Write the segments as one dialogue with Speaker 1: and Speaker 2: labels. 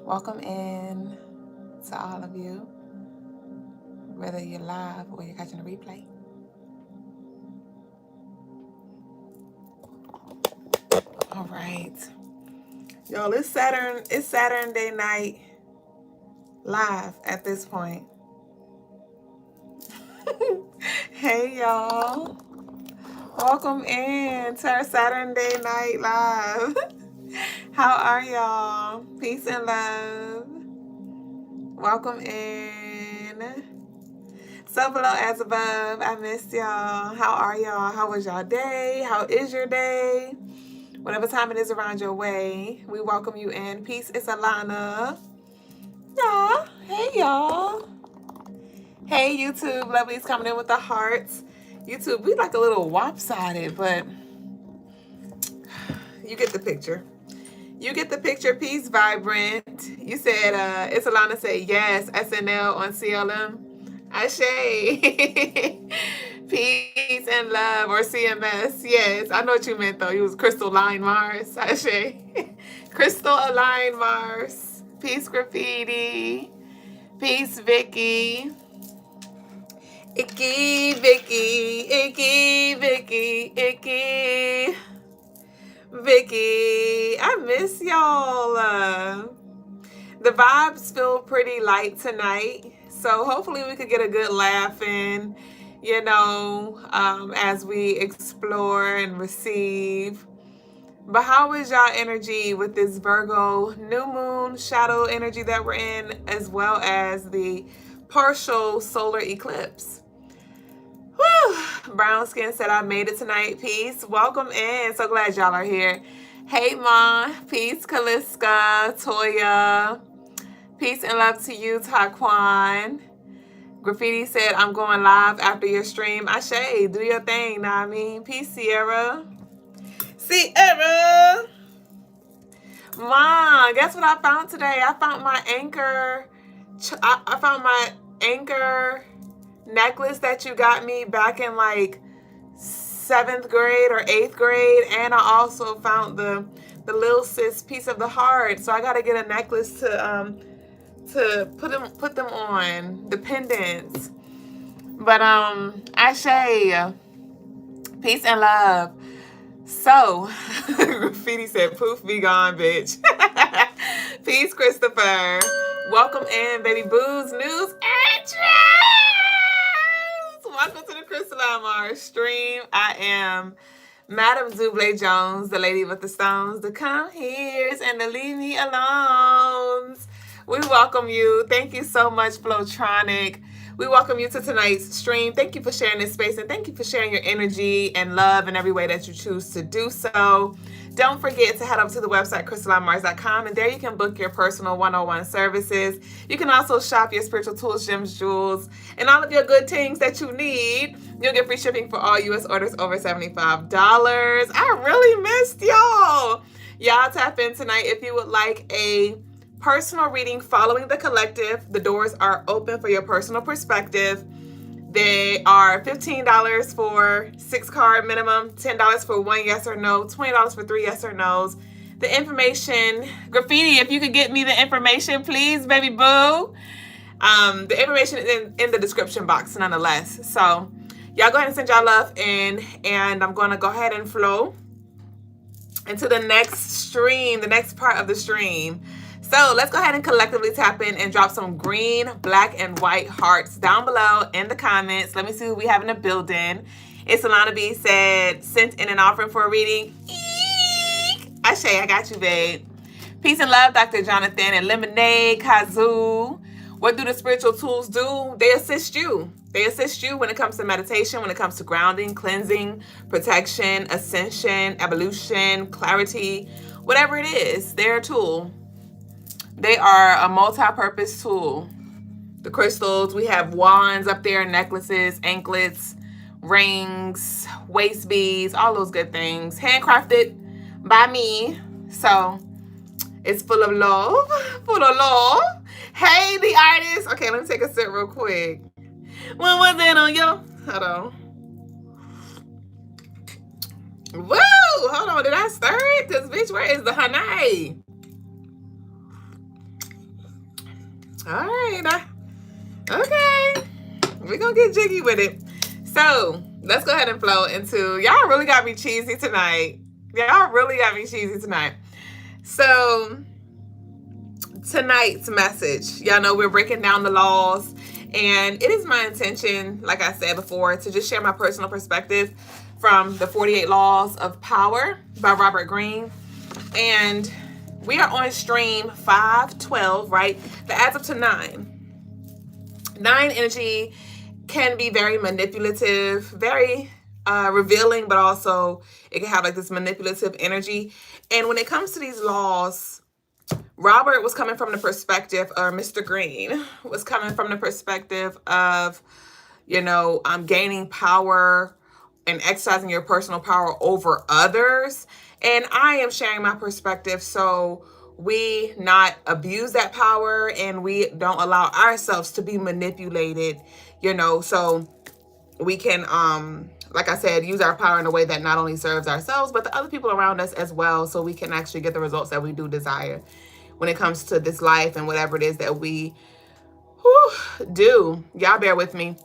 Speaker 1: Welcome in to all of you, whether you're live or you're catching a replay. All right. Y'all, it's Saturn day night live at this point. Hey y'all. Welcome in to our Saturn day night live. How are y'all? Peace and love. Welcome in. So below as above. I missed y'all. How are y'all? How was y'all day? How is your day? Whatever time it is around your way, we welcome you in. Peace, it's Alana. Yeah. Hey y'all. Hey YouTube, lovelies coming in with the hearts. YouTube, we like a little lopsided, but you get the picture. You get the picture. Peace, vibrant. You said, it's Alana said yes, SNL on CLM. Ashe. Peace and love, or CMS. Yes, I know what you meant though. You was Crystaline Mars. Ashe. Crystaline Mars. Peace, graffiti. Peace, Vicky. Icky, Vicky. Icky, Vicky. Icky. Vicky, I miss y'all. The vibes feel pretty light tonight, so hopefully we could get a good laugh in, as we explore and receive. But how is y'all energy with this Virgo new moon shadow energy that we're in, as well as the partial solar eclipse? Whew. Brown Skin said, I made it tonight. Peace. Welcome in. So glad y'all are here. Hey, Ma. Peace, Kaliska, Toya. Peace and love to you, Taquan. Graffiti said, I'm going live after your stream. Ashe, do your thing, know what I mean? Peace, Sierra. Sierra! Ma, guess what I found today? I found my anchor. I found my anchor necklace that you got me back in like 7th grade or 8th grade, and I also found the little sis piece of the heart. So I gotta get a necklace to put them on, the pendants. But Ashe, peace and love. So Graffiti said, poof, be gone, bitch. Peace, Christopher. Welcome in, baby boo's news entrance. Welcome to the Crystaline Mars stream. I am Madam Zuble Jones, the lady with the stones, the come here's and the leave me alone. We welcome you. Thank you so much, Flowtronic. We welcome you to tonight's stream. Thank you for sharing this space, and thank you for sharing your energy and love in every way that you choose to do so. Don't forget to head over to the website, CrystalineMars.com, and there you can book your personal one-on-one services. You can also shop your spiritual tools, gems, jewels, and all of your good things that you need. You'll get free shipping for all U.S. orders over $75. I really missed y'all. Y'all tap in tonight if you would like a personal reading following the collective. The doors are open for your personal perspective. They are $15 for 6-card minimum, $10 for 1 yes or no, $20 for 3 yes or no's. The information, Graffiti, if you could get me the information, please, baby boo. The information is in the description box, nonetheless. So y'all go ahead and send y'all love in, and I'm going to go ahead and flow into the next stream, the next part of the stream. So let's go ahead and collectively tap in and drop some green, black, and white hearts down below in the comments. Let me see who we have in the building. It's Alana B said, sent in an offering for a reading. Eek! Ashe, I got you, babe. Peace and love, Dr. Jonathan and Lemonade, Kazoo. What do the spiritual tools do? They assist you. They assist you when it comes to meditation, when it comes to grounding, cleansing, protection, ascension, evolution, clarity, whatever it is, they're a tool. They are a multi-purpose tool. The crystals, we have wands up there, necklaces, anklets, rings, waist beads, all those good things. Handcrafted by me. So it's full of love, full of love. Hey, the artist. Okay, let me take a sip real quick. When was it on you? Hold on. Woo! Hold on, did I stir it? Because, bitch, where is the honey? All right. Okay. We're going to get jiggy with it. So let's go ahead and flow into, y'all really got me cheesy tonight. Y'all really got me cheesy tonight. So tonight's message, y'all know we're breaking down the laws, and it is my intention, like I said before, to just share my personal perspective from the 48 Laws of Power by Robert Greene. And we are on stream 512, right? That adds up to 9. 9 energy can be very manipulative, very revealing, but also it can have like this manipulative energy. And when it comes to these laws, Robert was coming from the perspective, or Mr. Greene was coming from the perspective of, gaining power and exercising your personal power over others. And I am sharing my perspective so we not abuse that power and we don't allow ourselves to be manipulated, so we can, like I said, use our power in a way that not only serves ourselves, but the other people around us as well, so we can actually get the results that we do desire when it comes to this life and whatever it is that we do. Y'all bear with me.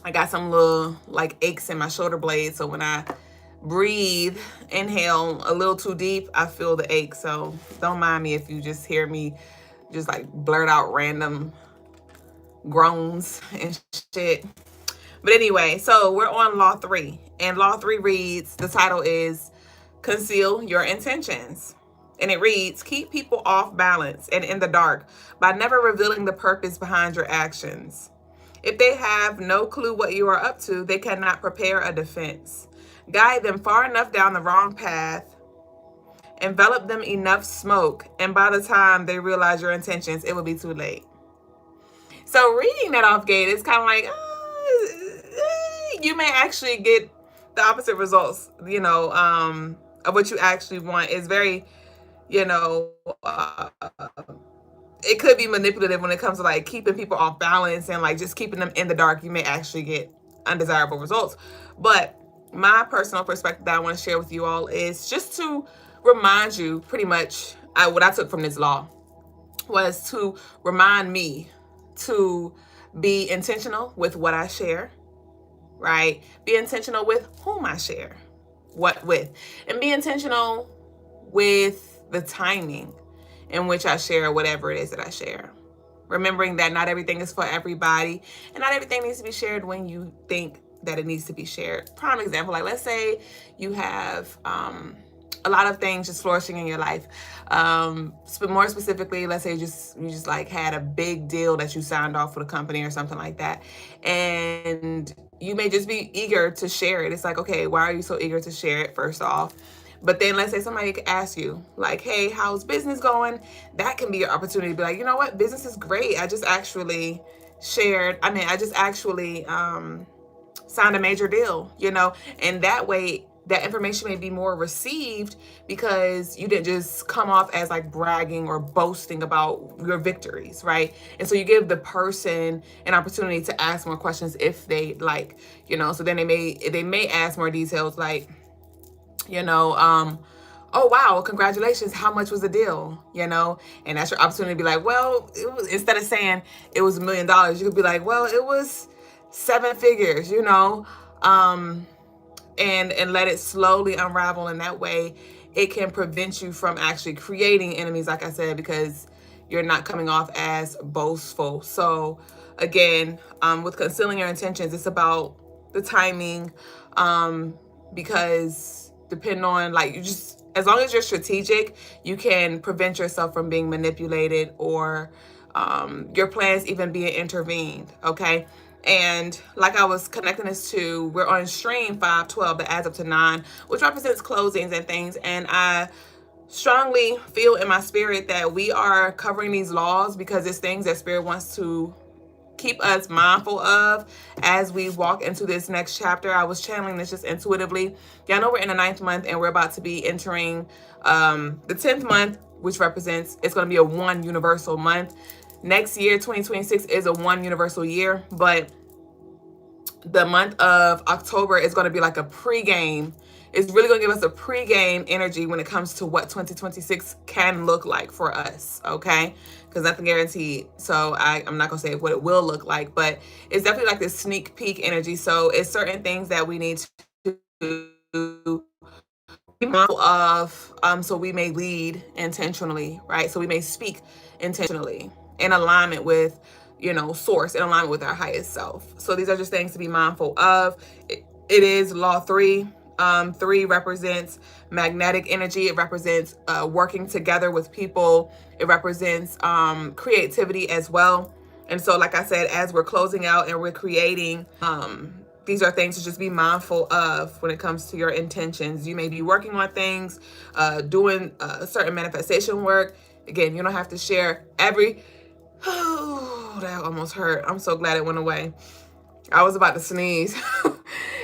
Speaker 1: I got some little aches in my shoulder blades, so when I breathe, inhale a little too deep, I feel the ache. So don't mind me if you just hear me just blurt out random groans and shit. But anyway, so we're on Law 3, and Law 3 reads, the title is Conceal Your Intentions. And it reads, keep people off balance and in the dark by never revealing the purpose behind your actions. If they have no clue what you are up to, they cannot prepare a defense. Guide them far enough down the wrong path, envelop them enough smoke, and by the time they realize your intentions, it will be too late. So reading that off gate, it's kind of like, you may actually get the opposite results, of what you actually want. Is very, it could be manipulative when it comes to keeping people off balance and just keeping them in the dark. You may actually get undesirable results. But my personal perspective that I want to share with you all is just to remind you, pretty much what I took from this law was to remind me to be intentional with what I share, right? Be intentional with whom I share what with, and be intentional with the timing in which I share whatever it is that I share. Remembering that not everything is for everybody, and not everything needs to be shared when you think that it needs to be shared. Prime example, let's say you have a lot of things just flourishing in your life. More specifically, let's say you just had a big deal that you signed off with a company or something like that, and you may just be eager to share it. It's okay, why are you so eager to share it, first off? But then let's say somebody could ask you, hey, how's business going? That can be your opportunity to be you know what, business is great. I just actually signed a major deal, and that way that information may be more received because you didn't just come off as bragging or boasting about your victories, right? And so you give the person an opportunity to ask more questions if they so then they may ask more details oh wow, congratulations, how much was the deal? And that's your opportunity to be well, it was, instead of saying it was $1 million, you could be well, it was 7 figures, and let it slowly unravel. In that way, it can prevent you from actually creating enemies, like I said, because you're not coming off as boastful. So again, with concealing your intentions, it's about the timing, because depending on as long as you're strategic, you can prevent yourself from being manipulated or your plans even being intervened, okay? And I was connecting this to, we're on stream 512 that adds up to 9, which represents closings and things. And I strongly feel in my spirit that we are covering these laws because it's things that Spirit wants to keep us mindful of as we walk into this next chapter. I was channeling this just intuitively. Y'all know we're in the 9th month and we're about to be entering the 10th month, which represents, it's going to be a 1 universal month. Next year, 2026, is a 1 universal year, but the month of October is going to be a pregame. it's really going to give us a pre-game energy when it comes to what 2026 can look like for us, okay? Because nothing guaranteed. So I'm not going to say what it will look like, but it's definitely like this sneak peek energy. So it's certain things that we need to be mindful of, so we may lead intentionally, right? So we may speak intentionally in alignment with, you know, source, in alignment with our highest self. So these are just things to be mindful of. It is law 3. 3 represents magnetic energy. It represents working together with people. It represents creativity as well. And so, like I said, as we're closing out and we're creating, these are things to just be mindful of when it comes to your intentions. You may be working on things, doing certain manifestation work. Again, you don't have to share every... Oh, that almost hurt. I'm so glad it went away. I was about to sneeze.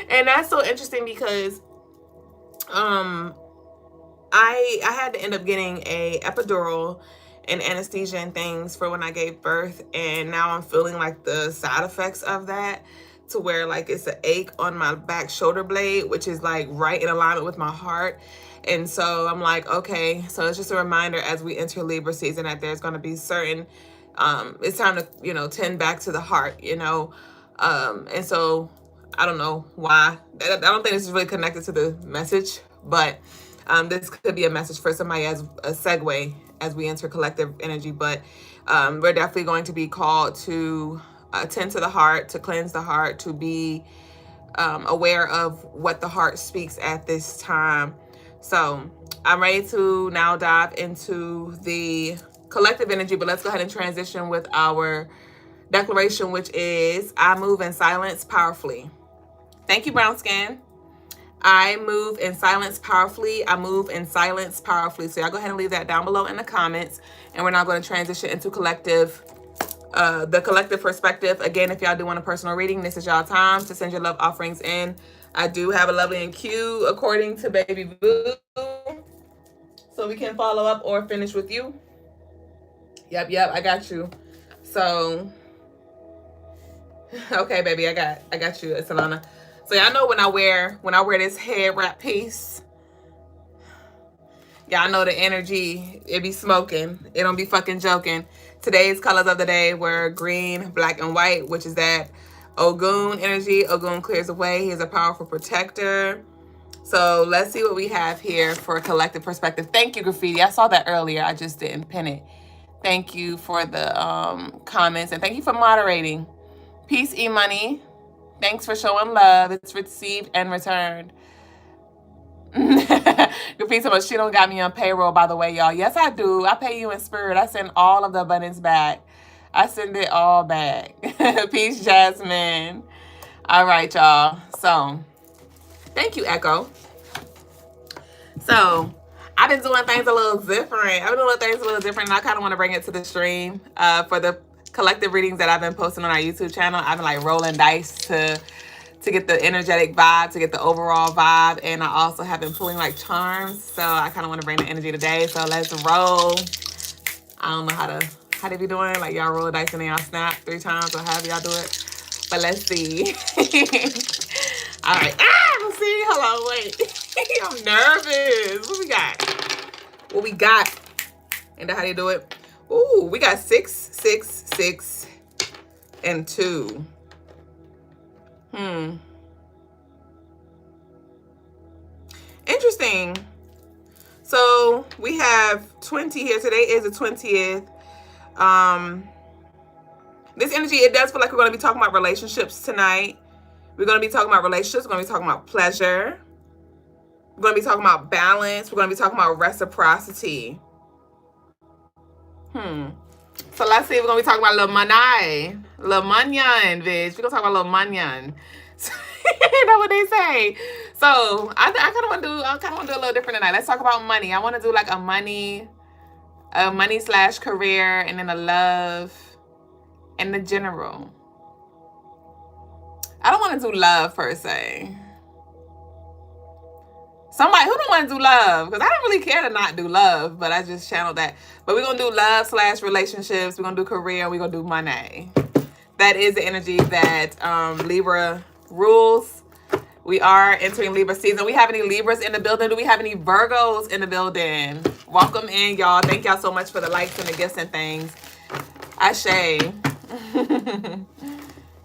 Speaker 1: And that's so interesting because I had to end up getting a epidural and anesthesia and things for when I gave birth, and now I'm feeling like the side effects of that, to where like it's an ache on my back shoulder blade, which is like right in alignment with my heart. And so I'm like, okay, so it's just a reminder as we enter Libra season that there's going to be certain it's time to, you know, tend back to the heart, you know. And so I don't know why. I don't think this is really connected to the message, but this could be a message for somebody as a segue as we enter collective energy. But we're definitely going to be called to tend to the heart, to cleanse the heart, to be aware of what the heart speaks at this time. So I'm ready to now dive into the collective energy, but let's go ahead and transition with our declaration, which is, I move in silence powerfully. Thank you, brown skin. I move in silence powerfully. I move in silence powerfully. So y'all go ahead and leave that down below in the comments. And we're now going to transition into collective, the collective perspective. Again, if y'all do want a personal reading, this is y'all time to send your love offerings in. I do have a lovely and cute according to Baby Boo, so we can follow up or finish with you. Yep, I got you. So, okay, baby, I got you, Solana. So y'all know when I wear this head wrap piece, y'all know the energy, it be smoking. It don't be fucking joking. Today's colors of the day were green, black, and white, which is that Ogun energy. Ogun clears away. He is a powerful protector. So let's see what we have here for a collective perspective. Thank you, Graffiti. I saw that earlier. I just didn't pin it. Thank you for the comments, and thank you for moderating. Peace, E-Money. Thanks for showing love. It's received and returned. Graffiti so much. She don't got me on payroll, by the way, y'all. Yes, I do. I pay you in spirit. I send all of the abundance back. I send it all back. Peace, Jasmine. All right, y'all. So, thank you, Echo. So, I've been doing things a little different. And I kind of want to bring it to the stream for the collective readings that I've been posting on our YouTube channel. I've been like rolling dice to get the energetic vibe, to get the overall vibe. And I also have been pulling like charms. So I kind of want to bring the energy today. So let's roll. I don't know how they be doing. Like y'all roll a dice and then y'all snap 3 times or however y'all do it. But let's see. All right. Let's see. Hold on, wait. I'm nervous. What we got? And how do you do it? Ooh, we got 6, 6, 6, and 2. Interesting. So we have 20 here. Today is the 20th. This energy, it does feel like we're going to be talking about relationships tonight. We're going to be talking about relationships. We're going to be talking about pleasure. We're going to be talking about balance. We're going to be talking about reciprocity. So let's see. We're going to be talking about little money. Little munyan, bitch. We're going to talk about little munyan. You know what they say. So I kind of want to do a little different tonight. Let's talk about money. I want to do like a money / career, and then a love, and the general. I don't want to do love per se. Somebody who don't want to do love, because I don't really care to not do love, but I just channeled that. But we're going to do love / relationships. We're going to do career. We're going to do money. That is the energy that Libra rules. We are entering Libra season. We have any Libras in the building? Do we have any Virgos in the building? Welcome in, y'all. Thank y'all so much for the likes and the gifts and things. Ashe.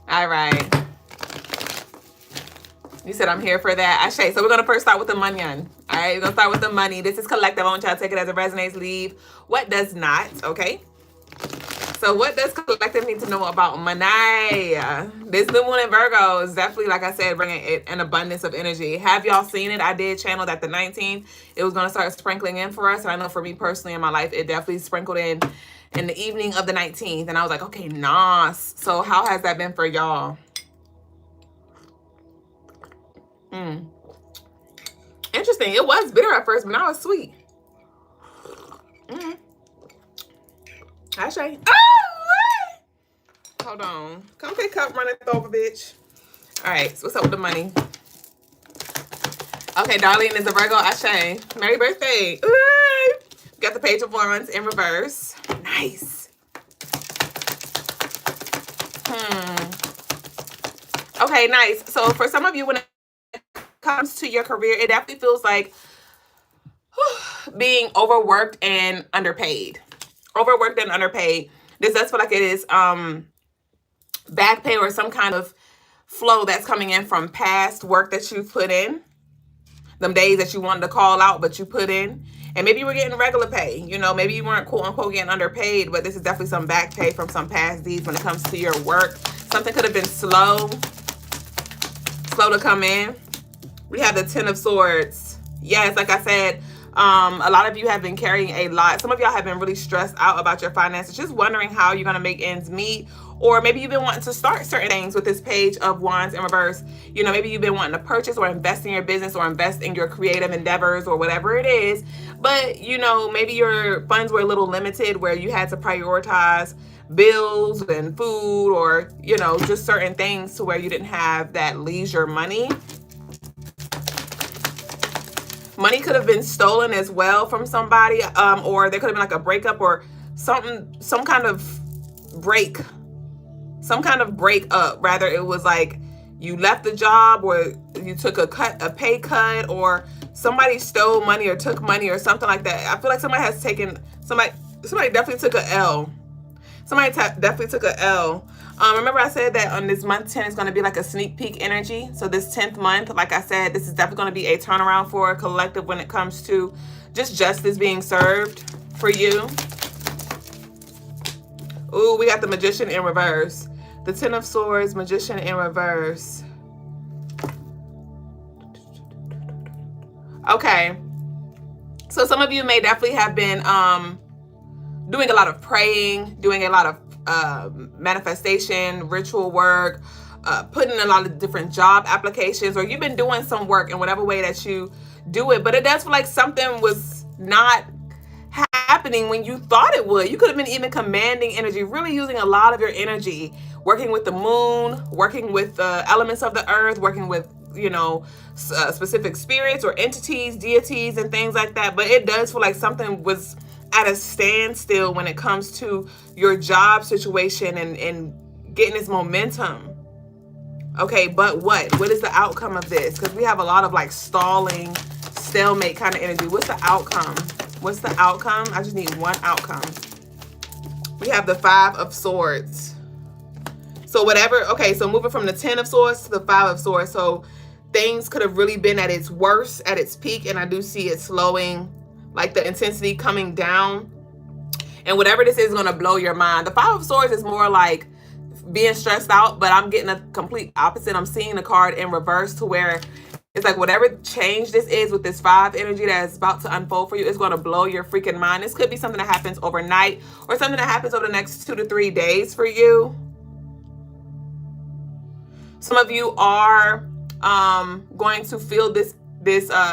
Speaker 1: All right. You said I'm here for that. Ashe. So we're going to first start with the money. All right. We're going to start with the money. This is collective. I want y'all to take it as it resonates. Leave what does not. Okay. So what does collective need to know about money? This new moon in Virgo is definitely, like I said, bringing an abundance of energy. Have y'all seen it? I did channel that the 19th. It was going to start sprinkling in for us. And I know for me personally in my life, it definitely sprinkled in the evening of the 19th. And I was like, okay, nice. So how has that been for y'all? Interesting. It was bitter at first, but now it's sweet. Ashe. Oh, hold on. Come pick up, running over, bitch. All right. So what's up with the money? Okay, Darlene is a Virgo. Ashe. Merry birthday. Ooh. Got the Page of Wands in reverse. Nice. Okay, nice. So for some of you, when it comes to your career, it definitely feels like being overworked and underpaid. Overworked and underpaid. This does feel like it is back pay or some kind of flow that's coming in from past work that you've put in. Them days that you wanted to call out, but you put in. And maybe you were getting regular pay. You know, maybe you weren't quote unquote getting underpaid, but this is definitely some back pay from some past deeds when it comes to your work. Something could have been slow to come in. We have the 10 of Swords. Yes, like I said, a lot of you have been carrying a lot. Some of y'all have been really stressed out about your finances, just wondering how you're going to make ends meet. Or maybe you've been wanting to start certain things with this Page of Wands in reverse. You know, maybe you've been wanting to purchase or invest in your business or invest in your creative endeavors or whatever it is. But, you know, maybe your funds were a little limited where you had to prioritize bills and food or, you know, just certain things to where you didn't have that leisure money. Money could have been stolen as well from somebody, or there could have been like a breakup or some kind of break. Some kind of breakup. Rather, it was like you left the job or you took a pay cut, or somebody stole money or took money or something like that. I feel like somebody has taken, somebody definitely took a L. Somebody definitely took a L. Remember I said that on this month 10 is going to be like a sneak peek energy. So this 10th month, like I said, this is definitely going to be a turnaround for a collective when it comes to just justice being served for you. Ooh, we got the Magician in reverse. The 10 of Swords, Magician in reverse. Okay. So some of you may definitely have been doing a lot of praying, doing a lot of manifestation, ritual work, putting in a lot of different job applications, or you've been doing some work in whatever way that you do it, but it does feel like something was not happening when you thought it would. You could have been even commanding energy, really using a lot of your energy, working with the moon, working with the elements of the earth, working with, you know, specific spirits or entities, deities, and things like that. But it does feel like something was at a standstill when it comes to your job situation and getting this momentum. Okay, but what is the outcome of this? Because we have a lot of like stalling, stalemate kind of energy. What's the outcome? What's the outcome? I just need one outcome. We have the 5 of Swords. So whatever, okay, so moving from the 10 of Swords to the 5 of Swords. So things could have really been at its worst, at its peak, and I do see it slowing, like the intensity coming down. And whatever this is going to blow your mind. The 5 of Swords is more like being stressed out, but I'm getting a complete opposite. I'm seeing the card in reverse to where it's like whatever change this is with this 5 energy that is about to unfold for you, it's going to blow your freaking mind. This could be something that happens overnight or something that happens over the next 2 to 3 days for you. Some of you are going to feel this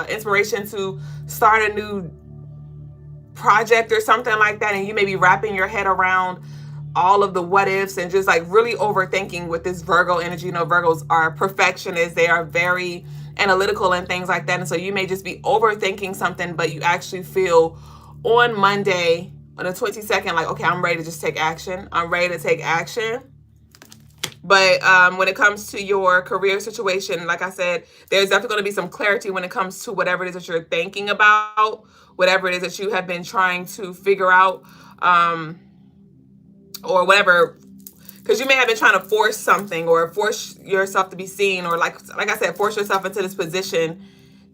Speaker 1: inspiration to start a new project or something like that, and you may be wrapping your head around all of the what ifs and just like really overthinking with this Virgo energy. You know, Virgos are perfectionists. They are very analytical and things like that. And so you may just be overthinking something, but you actually feel on Monday, on the 22nd, like, okay, I'm ready to just take action. I'm ready to take action. But when it comes to your career situation, like I said, there's definitely going to be some clarity when it comes to whatever it is that you're thinking about, whatever it is that you have been trying to figure out, or whatever. Because you may have been trying to force something or force yourself to be seen, or like I said, force yourself into this position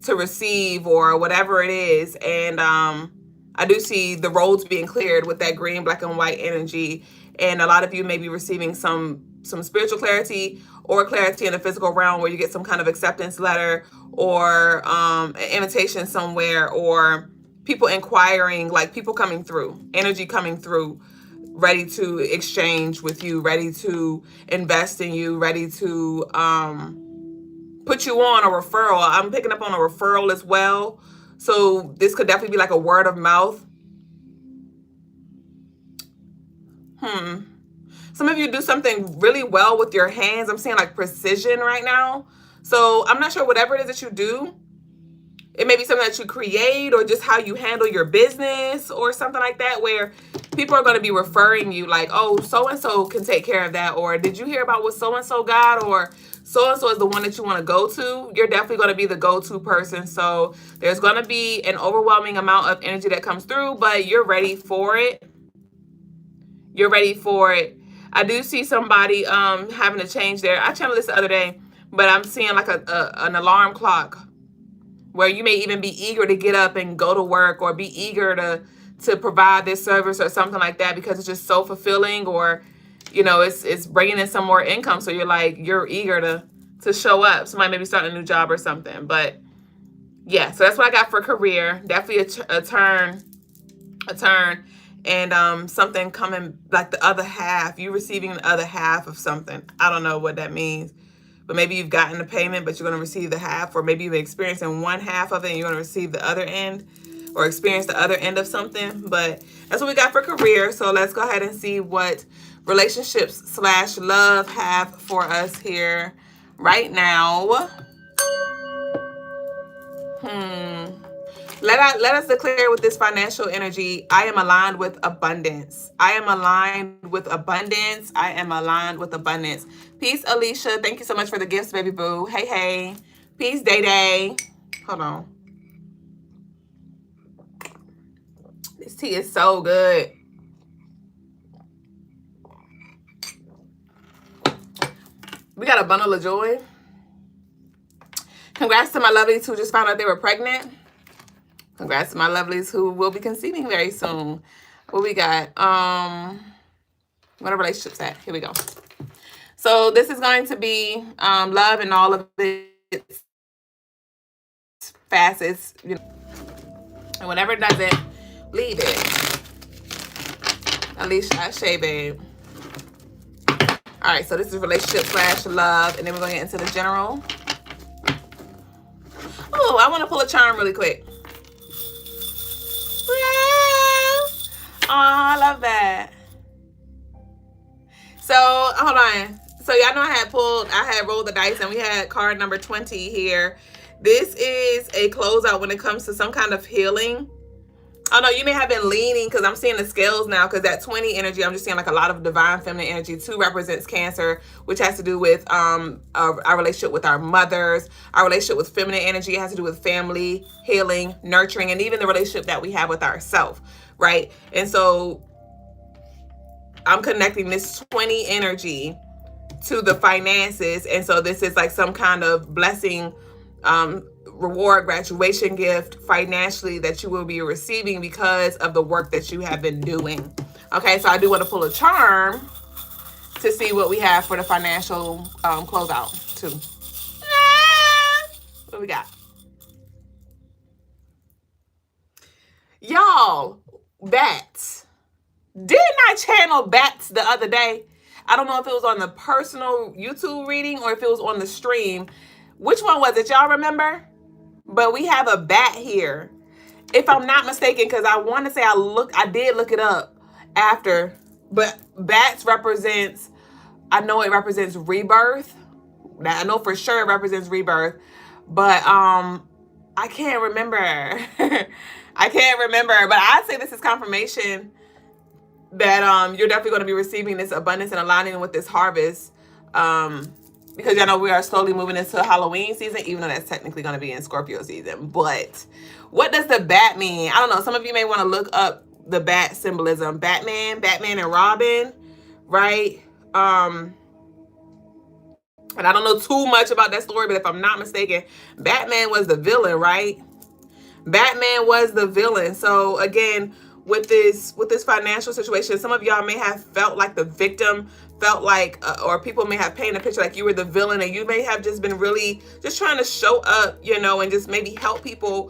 Speaker 1: to receive or whatever it is. And I do see the roads being cleared with that green, black, and white energy. And a lot of you may be receiving some spiritual clarity or clarity in the physical realm, where you get some kind of acceptance letter or an invitation somewhere, or people inquiring, like people coming through, energy coming through, ready to exchange with you, ready to invest in you, ready to put you on a referral. I'm picking up on a referral as well. So this could definitely be like a word of mouth. Some of you do something really well with your hands. I'm seeing like precision right now. So I'm not sure whatever it is that you do. It may be something that you create, or just how you handle your business or something like that, where people are going to be referring you like, oh, so-and-so can take care of that. Or did you hear about what so-and-so got? Or so-and-so is the one that you want to go to. You're definitely going to be the go-to person. So there's going to be an overwhelming amount of energy that comes through, but you're ready for it. You're ready for it. I do see somebody having to change I channeled this the other day, but I'm seeing like an alarm clock, where you may even be eager to get up and go to work, or be eager to provide this service or something like that, because it's just so fulfilling, or it's bringing in some more income. So you're eager to show up. Somebody may be starting a new job or something. But yeah, so that's what I got for career. Definitely a turn, and something coming, like the other half. You receiving the other half of something. I don't know what that means. But maybe you've gotten the payment, but you're going to receive the half, or maybe you've experienced in one half of it and you're going to receive the other end, or experience the other end of something. But that's what we got for career. So let's go ahead and see what relationships / love have for us here right now. Let us declare with this financial energy, I am aligned with abundance. I am aligned with abundance. I am aligned with abundance. Peace, Alicia. Thank you so much for the gifts, baby boo. Hey, hey. Peace, Day Day. Hold on. This tea is so good. We got a bundle of joy. Congrats to my lovelies who just found out they were pregnant. Congrats to my lovelies who will be conceiving very soon. What we got? What are relationships at? Here we go. So this is going to be love and all of its facets. And whenever it doesn't, leave it. Alicia, Shay, babe. All right, so this is relationship / love, and then we're going to get into the general. Oh, I want to pull a charm really quick. Oh, I love that. So, hold on. So, y'all know I had rolled the dice, and we had card number 20 here. This is a closeout when it comes to some kind of healing. Oh, no, you may have been leaning, because I'm seeing the scales now, because that 20 energy, I'm just seeing like a lot of divine feminine energy. 2 represents Cancer, which has to do with our relationship with our mothers, our relationship with feminine energy. It has to do with family, healing, nurturing, and even the relationship that we have with ourselves, right? And so I'm connecting this 20 energy to the finances. And so this is like some kind of blessing, reward, graduation gift financially that you will be receiving because of the work that you have been doing. Okay, so I do want to pull a charm to see what we have for the financial closeout too. What we got? Y'all, bats. Didn't I channel bats the other day? I don't know if it was on the personal YouTube reading or if it was on the stream. Which one was it? Y'all remember? But we have a bat here. If I'm not mistaken, because I want to say I did look it up after. But bats represents, I know it represents rebirth. I know for sure it represents rebirth. But I can't remember. I can't remember. But I'd say this is confirmation that you're definitely going to be receiving this abundance and aligning with this harvest Because y'all know we are slowly moving into Halloween season, even though that's technically going to be in Scorpio season. But what does the bat mean? I don't know. Some of you may want to look up the bat symbolism. Batman and Robin, right? And I don't know too much about that story, but if I'm not mistaken, Batman was the villain, right? Batman was the villain. So again, with this financial situation, some of y'all may have felt like the victim, felt like, or people may have painted a picture like you were the villain, and you may have just been really just trying to show up, you know, and just maybe help people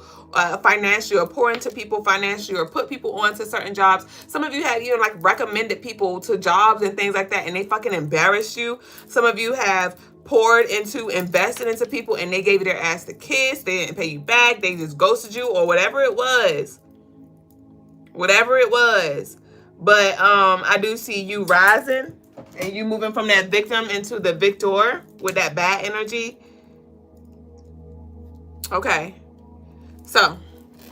Speaker 1: financially, or pour into people financially, or put people onto certain jobs. Some of you had even like recommended people to jobs and things like that, and they fucking embarrassed you. Some of you have poured into, invested into people, and they gave you their ass to kiss. They didn't pay you back. They just ghosted you, or whatever it was. Whatever it was. But I do see you rising, and you moving from that victim into the victor with that bad energy. Okay. So,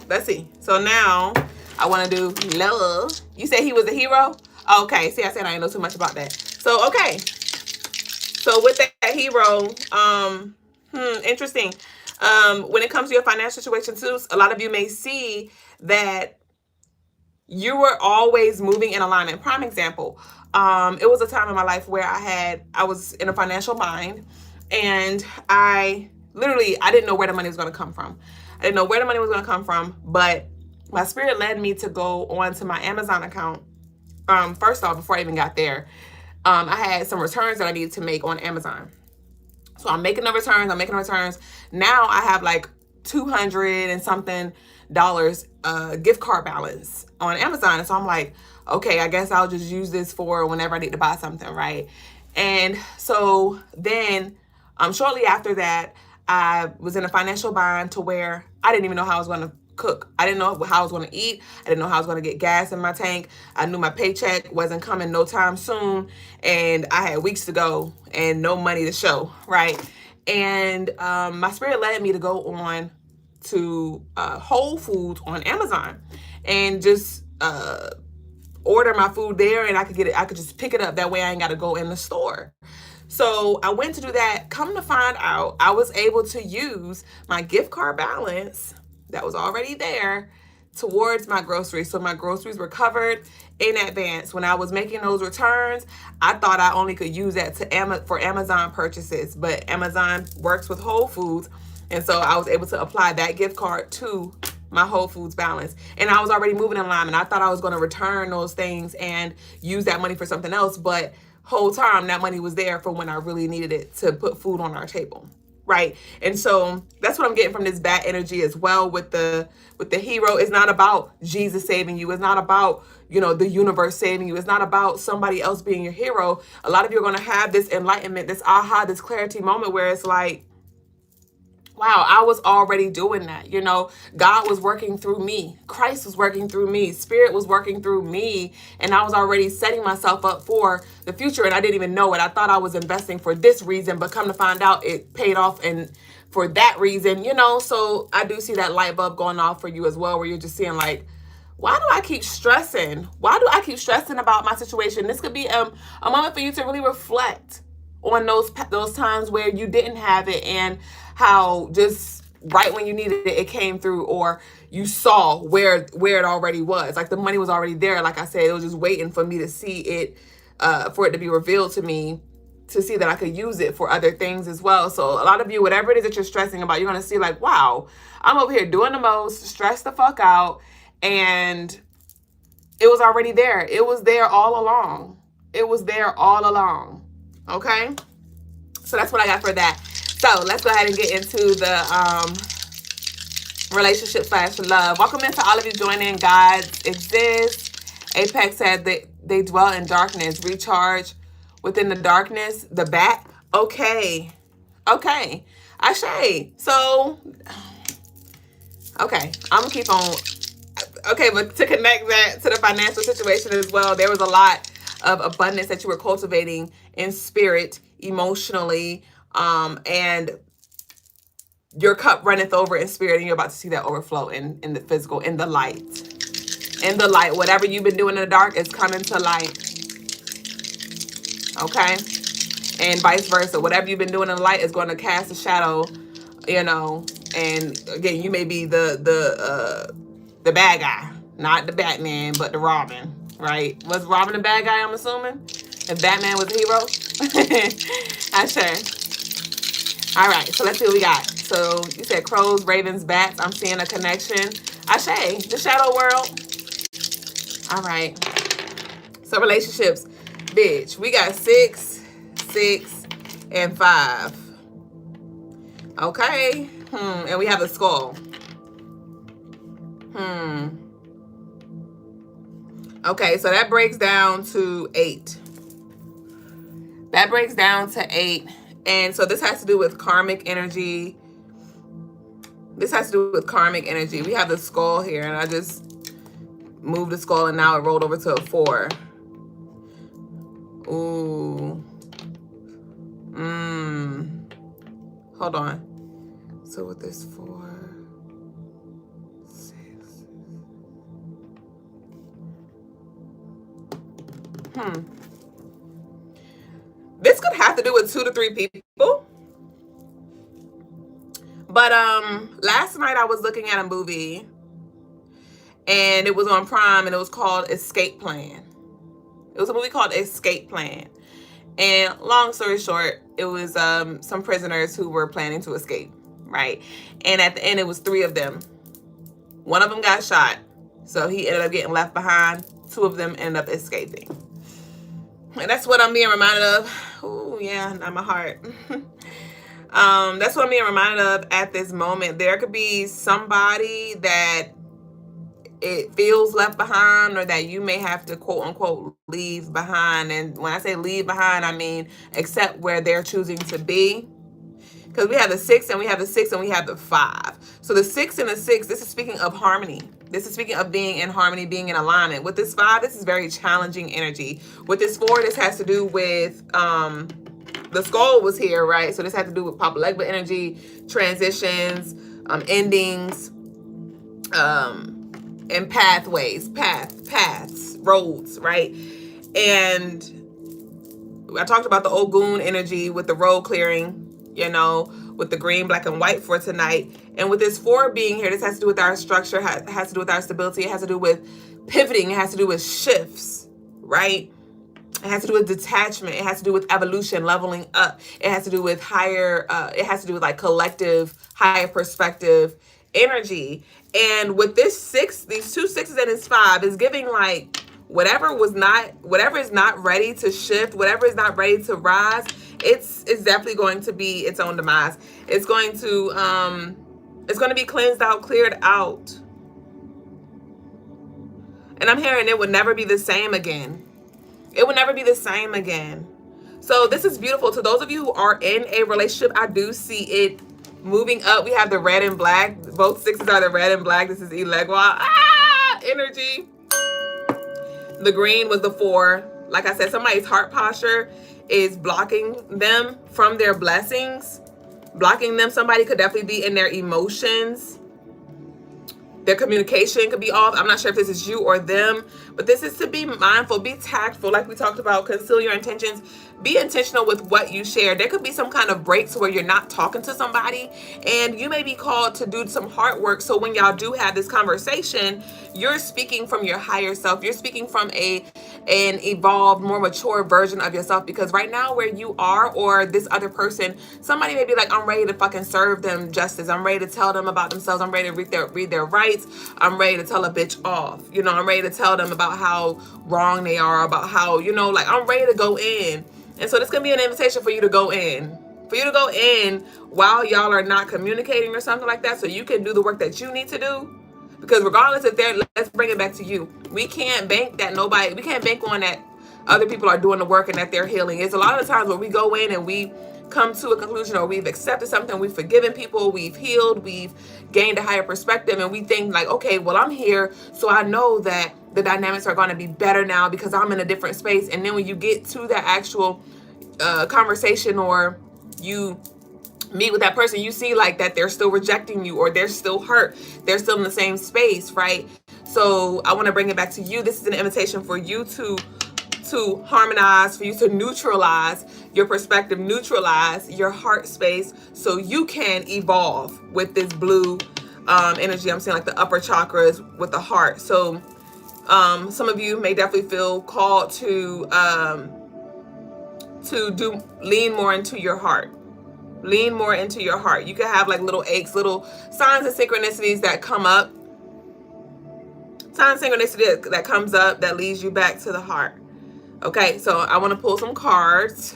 Speaker 1: let's see. So now, I want to do love. You said he was a hero? Okay. See, I said I didn't know too much about that. So, okay. So with that hero, interesting. When it comes to your financial situation too, a lot of you may see that you were always moving in alignment. Prime example, it was a time in my life where I was in a financial bind, and I didn't know where the money was going to come from. I didn't know where the money was going to come from, but my spirit led me to go on to my Amazon account. First off, before I even got there, I had some returns that I needed to make on Amazon. So I'm making the returns. Now I have like $200 and something gift card balance on Amazon. And so I'm like, okay, I guess I'll just use this for whenever I need to buy something, right? And so then shortly after that, I was in a financial bind to where I didn't even know how I was going to cook. I didn't know how I was going to eat. I didn't know how I was going to get gas in my tank. I knew my paycheck wasn't coming no time soon, and I had weeks to go and no money to show, right? And my spirit led me to go on to Whole Foods on Amazon and just order my food there, and I could just pick it up. That way I ain't got to go in the store. So I went to do that. Come to find out, I was able to use my gift card balance that was already there towards my groceries. So my groceries were covered in advance. When I was making those returns, I thought I only could use that for Amazon purchases, but Amazon works with Whole Foods. And so I was able to apply that gift card to my Whole Foods balance. And I was already moving in alignment. I thought I was going to return those things and use that money for something else. But whole time, that money was there for when I really needed it to put food on our table. Right. And so that's what I'm getting from this bad energy as well with the hero. It's not about Jesus saving you. It's not about, the universe saving you. It's not about somebody else being your hero. A lot of you are going to have this enlightenment, this aha, this clarity moment where it's like, wow, I was already doing that. God was working through me. Christ was working through me. Spirit was working through me. And I was already setting myself up for the future. And I didn't even know it. I thought I was investing for this reason, but come to find out it paid off and for that reason, So I do see that light bulb going off for you as well, where you're just seeing like, why do I keep stressing? Why do I keep stressing about my situation? This could be a moment for you to really reflect on those times where you didn't have it, and how just right when you needed it, it came through, or you saw where it already was. Like the money was already there. Like I said, it was just waiting for me to see it, for it to be revealed to me, to see that I could use it for other things as well. So a lot of you, whatever it is that you're stressing about, you're going to see like, wow, I'm over here doing the most, stressed the fuck out. And it was already there. It was there all along. It was there all along. Okay. So that's what I got for that. So let's go ahead and get into the relationship / love. Welcome into all of you joining. God exists. Apex said that they dwell in darkness. Recharge within the darkness. The bat. Okay. Ashe. So, okay. I'm going to keep on. Okay, but to connect that to the financial situation as well, there was a lot of abundance that you were cultivating in spirit, emotionally, and your cup runneth over in spirit, and you're about to see that overflow in the physical, in the light. Whatever you've been doing in the dark is coming to light. Okay? and vice versa. Whatever you've been doing in the light is going to cast a shadow, you know. And again, you may be the bad guy, not the Batman, but the Robin, right? Was Robin the bad guy, I'm assuming? If Batman was a hero? I say. All right, so let's see what we got. So you said crows, ravens, bats. I'm seeing a connection. Ashe, the shadow world. All right. So relationships, bitch. We got 6, 6, and 5. Okay. And we have a skull. Okay, so that breaks down to 8. That breaks down to 8. And so this has to do with karmic energy. This has to do with karmic energy. We have the skull here, and I just moved the skull, and now it rolled over to a 4. Ooh. Hold on. So with this 4, 6. This could have to do with 2 to 3 people. But last night I was looking at a movie, and it was on Prime, and it was called Escape Plan. It was a movie called Escape Plan. And long story short, it was some prisoners who were planning to escape, right? And at the end, it was 3 of them. One of them got shot, so he ended up getting left behind. 2 of them ended up escaping. And that's what I'm being reminded of. Oh, yeah, not my heart. That's what I'm being reminded of at this moment. There could be somebody that it feels left behind, or that you may have to quote unquote leave behind. And when I say leave behind, I mean accept where they're choosing to be. Because we have the 6, and we have the 6, and we have the 5. So the 6 and the 6, this is speaking of harmony. This is speaking of being in harmony, being in alignment. With this 5, this is very challenging energy. With this 4, this has to do with the skull was here, right? So this had to do with Papa Legba energy, transitions, endings, and pathways, paths, roads, right? And I talked about the Ogun energy with the road clearing, you know, with the green, black, and white for tonight. And with this 4 being here, this has to do with our structure, has to do with our stability. It has to do with pivoting. It has to do with shifts, right? It has to do with detachment. It has to do with evolution, leveling up. It has to do with higher, it has to do with like collective, higher perspective energy. And with this 6, these 2 6s and this 5 is giving like whatever is not ready to shift, whatever is not ready to rise, it's definitely going to be its own demise. It's going to be cleansed out, cleared out. And I'm hearing it would never be the same again. It would never be the same again. So this is beautiful. To those of you who are in a relationship, I do see it moving up. We have the red and black. Both 6s are the red and black. This is Elegua energy. The green was the 4. Like I said, somebody's heart posture is blocking them from their blessings. Blocking them. Somebody could definitely be in their emotions. Their communication could be off. I'm not sure if this is you or them, but this is to be mindful, be tactful. Like we talked about, conceal your intentions. Be intentional with what you share. There could be some kind of breaks where you're not talking to somebody, and you may be called to do some hard work. So when y'all do have this conversation, you're speaking from your higher self. You're speaking from an evolved, more mature version of yourself. Because right now where you are, or this other person, somebody may be like, I'm ready to fucking serve them justice. I'm ready to tell them about themselves. I'm ready to read their rights. I'm ready to tell a bitch off. You know, I'm ready to tell them about how wrong they are, about how, you know, like I'm ready to go in. And so this can be an invitation for you to go in. For you to go in while y'all are not communicating or something like that, so you can do the work that you need to do. Because regardless if they're, let's bring it back to you. We can't bank on that other people are doing the work and that they're healing. It's a lot of times where we go in and we come to a conclusion, or we've accepted something, we've forgiven people, we've healed, we've gained a higher perspective, and we think like, okay, well, I'm here, so I know that the dynamics are going to be better now because I'm in a different space. And then when you get to that actual conversation, or you meet with that person, you see like that they're still rejecting you, or they're still hurt, they're still in the same space, right? So I want to bring it back to you. This is an invitation for you to to harmonize, for you to neutralize your perspective, neutralize your heart space, so you can evolve with this blue energy. I'm saying like the upper chakras with the heart. So some of you may definitely feel called to lean more into your heart. Lean more into your heart. You can have like little aches, little signs and synchronicities that come up. Signs and synchronicity that comes up that leads you back to the heart. Okay, so I want to pull some cards.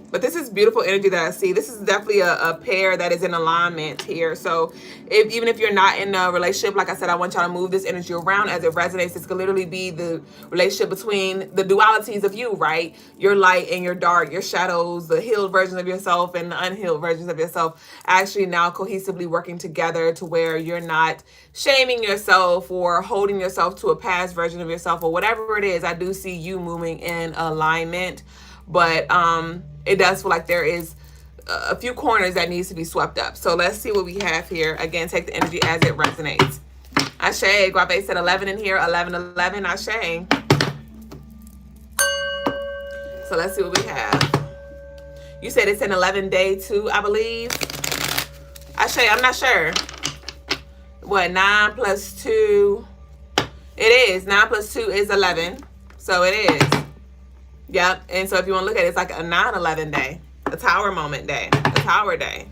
Speaker 1: But this is beautiful energy that I see. This is definitely a pair that is in alignment here. So even if you're not in a relationship, like I said, I want y'all to move this energy around as it resonates. This could literally be the relationship between the dualities of you, right? Your light and your dark, your shadows, the healed versions of yourself and the unhealed versions of yourself actually now cohesively working together to where you're not shaming yourself or holding yourself to a past version of yourself or whatever it is. I do see you moving in alignment, but it does feel like there is a few corners that needs to be swept up. So let's see what we have here. Again, take the energy as it resonates. Ashe, Guave said 11 in here, 11, 11, Ashe. So let's see what we have. You said it's an 11-day too, I believe. Ashe, I'm not sure. What, 9 plus 2? It is. 9 plus 2 is 11. So it is. Yep. And so if you want to look at it, it's like a 9/11 day, a tower moment day, a tower day.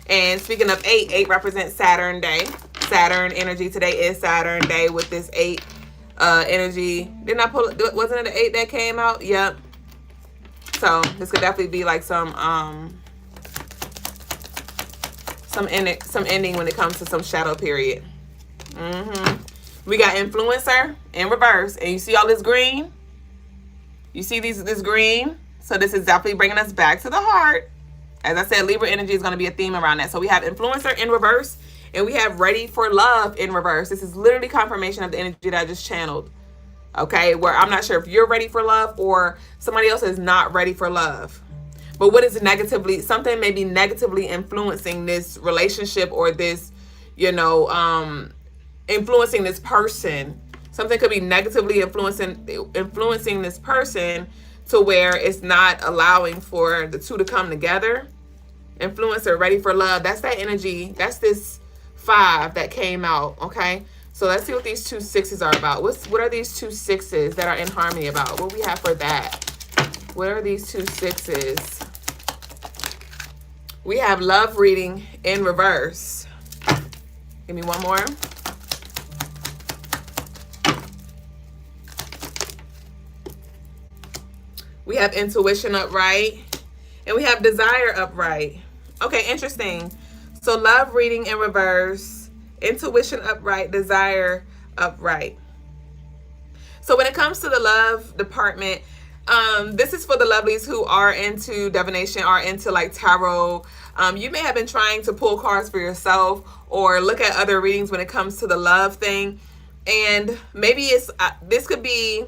Speaker 1: And speaking of 8, 8 represents Saturn day. Saturn energy today is Saturn day with this 8 energy. Didn't I pull, wasn't it the 8 that came out? Yep. So this could definitely be like some ending when it comes to some shadow period. We got influencer in reverse, and you see all this green? You see this green? So this is definitely bringing us back to the heart. As I said, Libra energy is going to be a theme around that. So we have influencer in reverse, and we have ready for love in reverse. This is literally confirmation of the energy that I just channeled. Okay, where I'm not sure if you're ready for love or somebody else is not ready for love. But what is negatively, something may be negatively influencing this relationship or this, influencing this person. Something could be negatively influencing this person to where it's not allowing for the two to come together. Influencer, ready for love. That's that energy. That's this 5 that came out. Okay. So let's see what these 2 6s are about. What are these 2 6s that are in harmony about? What we have for that? What are these 2 6s? We have love reading in reverse. Give me one more. We have intuition upright, and we have desire upright. Okay, interesting. So love reading in reverse, intuition upright, desire upright. So when it comes to the love department, this is for the lovelies who are into divination, are into like tarot. You may have been trying to pull cards for yourself or look at other readings when it comes to the love thing. And maybe it's this could be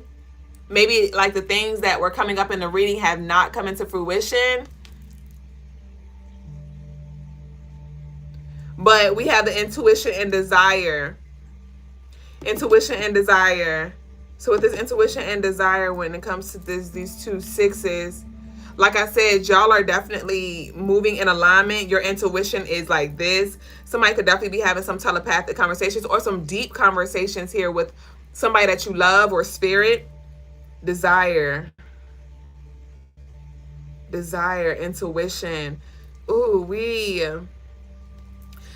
Speaker 1: maybe like the things that were coming up in the reading have not come into fruition. But we have the intuition and desire. Intuition and desire. So with this intuition and desire, when it comes to these 2 6s, like I said, y'all are definitely moving in alignment. Your intuition is like this. Somebody could definitely be having some telepathic conversations or some deep conversations here with somebody that you love or spirit. Desire, intuition. Ooh,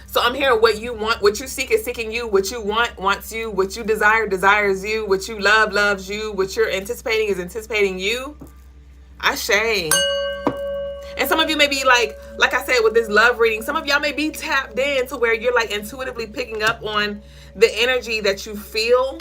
Speaker 1: so I'm hearing what you want, what you seek is seeking you, what you want wants you, what you desire desires you, what you love loves you, what you're anticipating is anticipating you. Ashe. And some of you may be like I said with this love reading, some of y'all may be tapped in to where you're like intuitively picking up on the energy that you feel.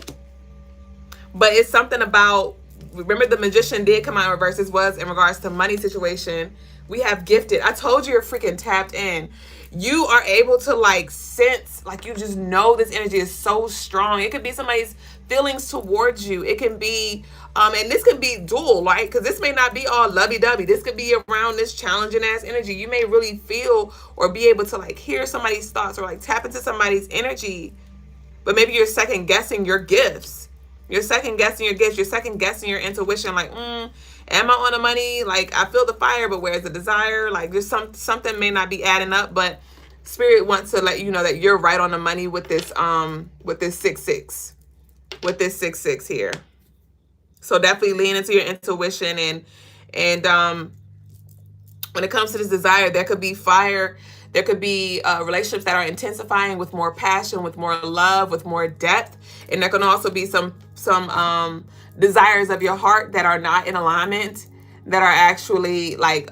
Speaker 1: But it's something about, remember the magician did come out in reverse. This was in regards to money situation. We have gifted. I told you you're freaking tapped in. You are able to like sense, like you just know this energy is so strong. It could be somebody's feelings towards you. It can be, and this could be dual, right? Because this may not be all lovey-dovey. This could be around this challenging ass energy. You may really feel or be able to like hear somebody's thoughts or like tap into somebody's energy. But maybe you're second guessing your gifts. You're second guessing your gifts. You're second guessing your intuition. Like, am I on the money? Like, I feel the fire, but where's the desire? Like, there's something may not be adding up, but Spirit wants to let you know that you're right on the money with this 6-6, with this 6-6 here. So definitely lean into your intuition, and when it comes to this desire, there could be fire. There could be relationships that are intensifying with more passion, with more love, with more depth. And there can also be some desires of your heart that are not in alignment, that are actually like,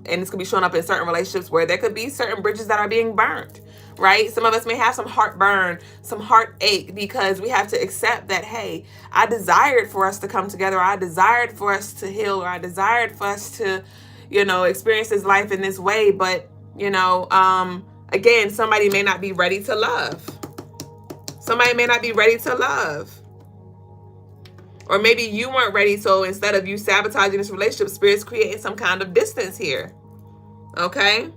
Speaker 1: and this could be showing up in certain relationships where there could be certain bridges that are being burnt, right? Some of us may have some heartburn, some heartache, because we have to accept that, hey, I desired for us to come together. I desired for us to heal, or I desired for us to, experience this life in this way. But, again, somebody may not be ready to love. Somebody may not be ready to love. Or maybe you weren't ready, so instead of you sabotaging this relationship, Spirit's creating some kind of distance here. Okay?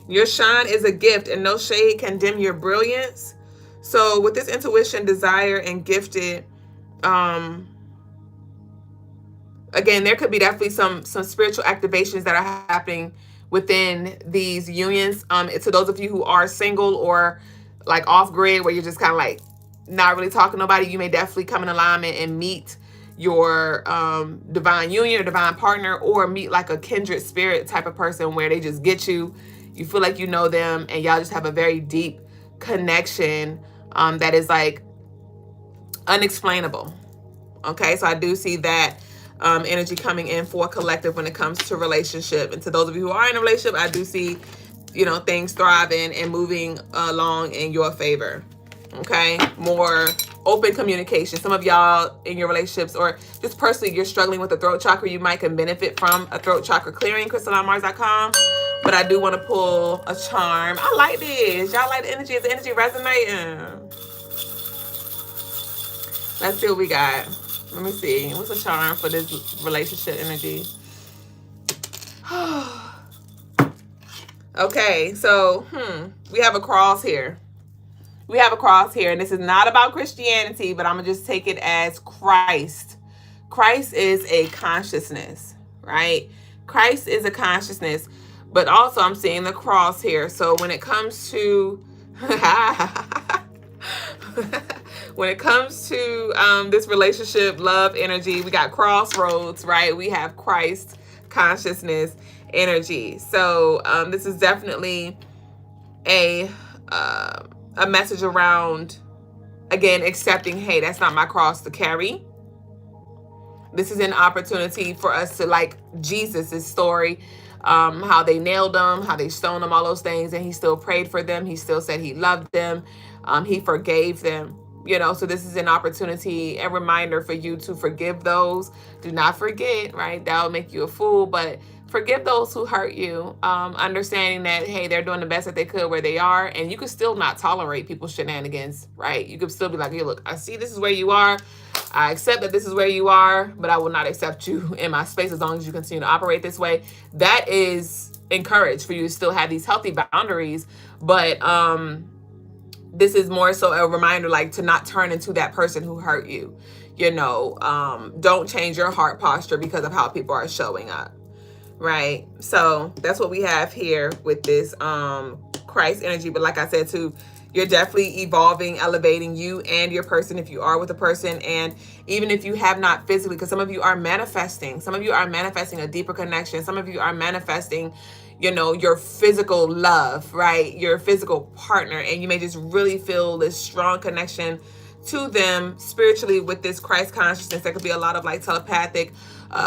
Speaker 1: Your shine is a gift, and no shade can dim your brilliance. So with this intuition, desire, and gifted, again, there could be definitely some spiritual activations that are happening within these unions. To those of you who are single or like off grid, where you're just kind of like not really talking to nobody, you may definitely come in alignment and meet your divine union or divine partner, or meet like a kindred spirit type of person where they just get you. You feel like you know them, and y'all just have a very deep connection that is like unexplainable. Okay, so I do see that energy coming in for collective when it comes to relationship. And to those of you who are in a relationship, I do see, things thriving and moving along in your favor. Okay, more open communication. Some of y'all in your relationships, or just personally, you're struggling with the throat chakra. You might can benefit from a throat chakra clearing, CrystalineMars.com. But I do want to pull a charm. I like this. Y'all like the energy? Is the energy resonating? Let's see what we got. Let me see. What's a charm for this relationship energy? Okay, so we have a cross here. We have a cross here, and this is not about Christianity, but I'm going to just take it as Christ. Christ is a consciousness, right? Christ is a consciousness, but also I'm seeing the cross here. So when it comes to when it comes to this relationship, love energy, we got crossroads, right? We have Christ consciousness energy. So this is definitely a message around, again, accepting, hey, that's not my cross to carry. This is an opportunity for us to, like Jesus' story, how they nailed him, how they stoned him, all those things, and he still prayed for them. He still said he loved them. He forgave them. So this is an opportunity, a reminder for you to forgive those. Do not forget, right? That'll make you a fool, but forgive those who hurt you. Understanding that, hey, they're doing the best that they could where they are, and you could still not tolerate people's shenanigans, right? You could still be like, hey, look, I see this is where you are. I accept that this is where you are, but I will not accept you in my space as long as you continue to operate this way. That is encouraged for you to still have these healthy boundaries, but this is more so a reminder, like, to not turn into that person who hurt you. Don't change your heart posture because of how people are showing up, right? So that's what we have here with this Christ energy. But like I said too, you're definitely evolving, elevating you and your person if you are with a person. And even if you have not physically, because some of you are manifesting. Some of you are manifesting a deeper connection. Some of you are manifesting, your physical love, right? Your physical partner. And you may just really feel this strong connection to them spiritually with this Christ consciousness. There could be a lot of like telepathic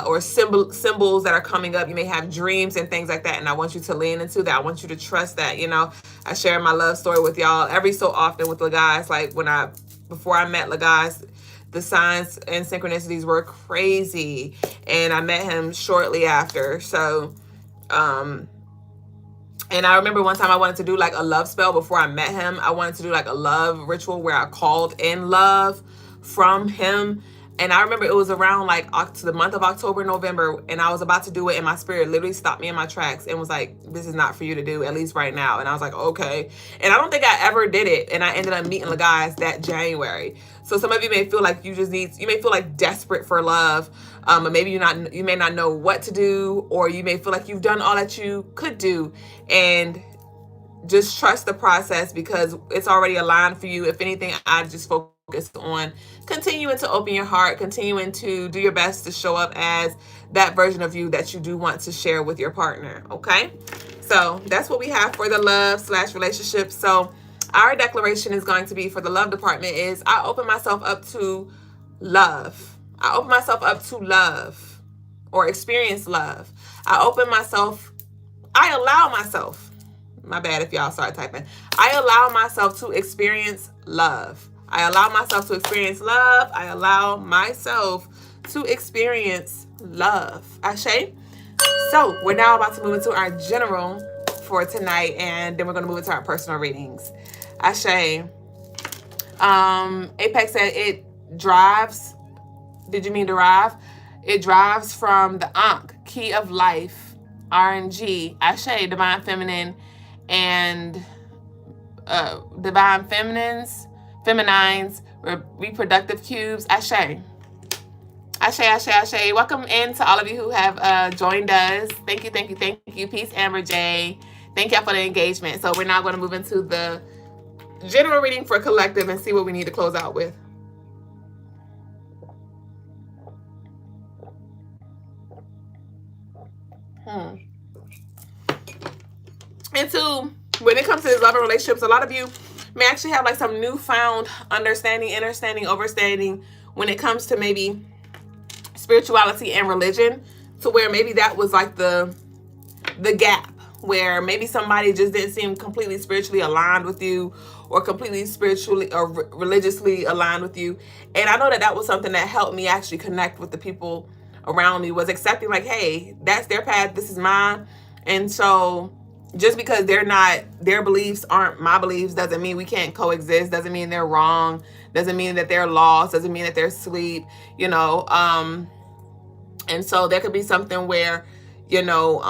Speaker 1: or symbols that are coming up. You may have dreams and things like that, and I want you to lean into that. I want you to trust that. I share my love story with y'all every so often with guys. Like before I met guys, the signs and synchronicities were crazy, and I met him shortly after. So and I remember one time I wanted to do like a love spell before I met him. I wanted to do like a love ritual where I called in love from him. And I remember it was around like the month of October, November, and I was about to do it, and my spirit literally stopped me in my tracks and was like, this is not for you to do, at least right now. And I was like, okay. And I don't think I ever did it. And I ended up meeting the guys that January. So some of you may feel like you may feel like desperate for love. Or maybe you may not know what to do, or you may feel like you've done all that you could do. And just trust the process, because it's already aligned for you. If anything, I just focus on continuing to open your heart, continuing to do your best to show up as that version of you that you do want to share with your partner. Okay, so that's what we have for the love/relationship. So our declaration is going to be for the love department is, I open myself up to love. I open myself up to love or experience love. I allow myself, my bad if y'all start typing. I allow myself to experience love. I allow myself to experience love. I allow myself to experience love. Ashe? So we're now about to move into our general for tonight, and then we're going to move into our personal readings. Ashe. Apex said it drives. Did you mean derive? It drives from the Ankh, key of life, RNG, Ashe, divine feminine, and divine feminines, reproductive cubes, Ashe. Ashe, Ashe, Ashe. Welcome in to all of you who have joined us. Thank you, thank you, thank you. Peace, Amber J. Thank y'all for the engagement. So we're now going to move into the general reading for collective and see what we need to close out with. And two, when it comes to this love and relationships, a lot of you may actually have like some newfound understanding, understanding, overstanding when it comes to maybe spirituality and religion, to where maybe that was like the gap, where maybe somebody just didn't seem completely spiritually aligned with you, or completely spiritually or religiously aligned with you. And I know that was something that helped me actually connect with the people around me, was accepting like, hey, that's their path, this is mine. And so just because their beliefs aren't my beliefs doesn't mean we can't coexist, doesn't mean they're wrong, doesn't mean that they're lost, doesn't mean that they're asleep, you know. And so there could be something where, you know,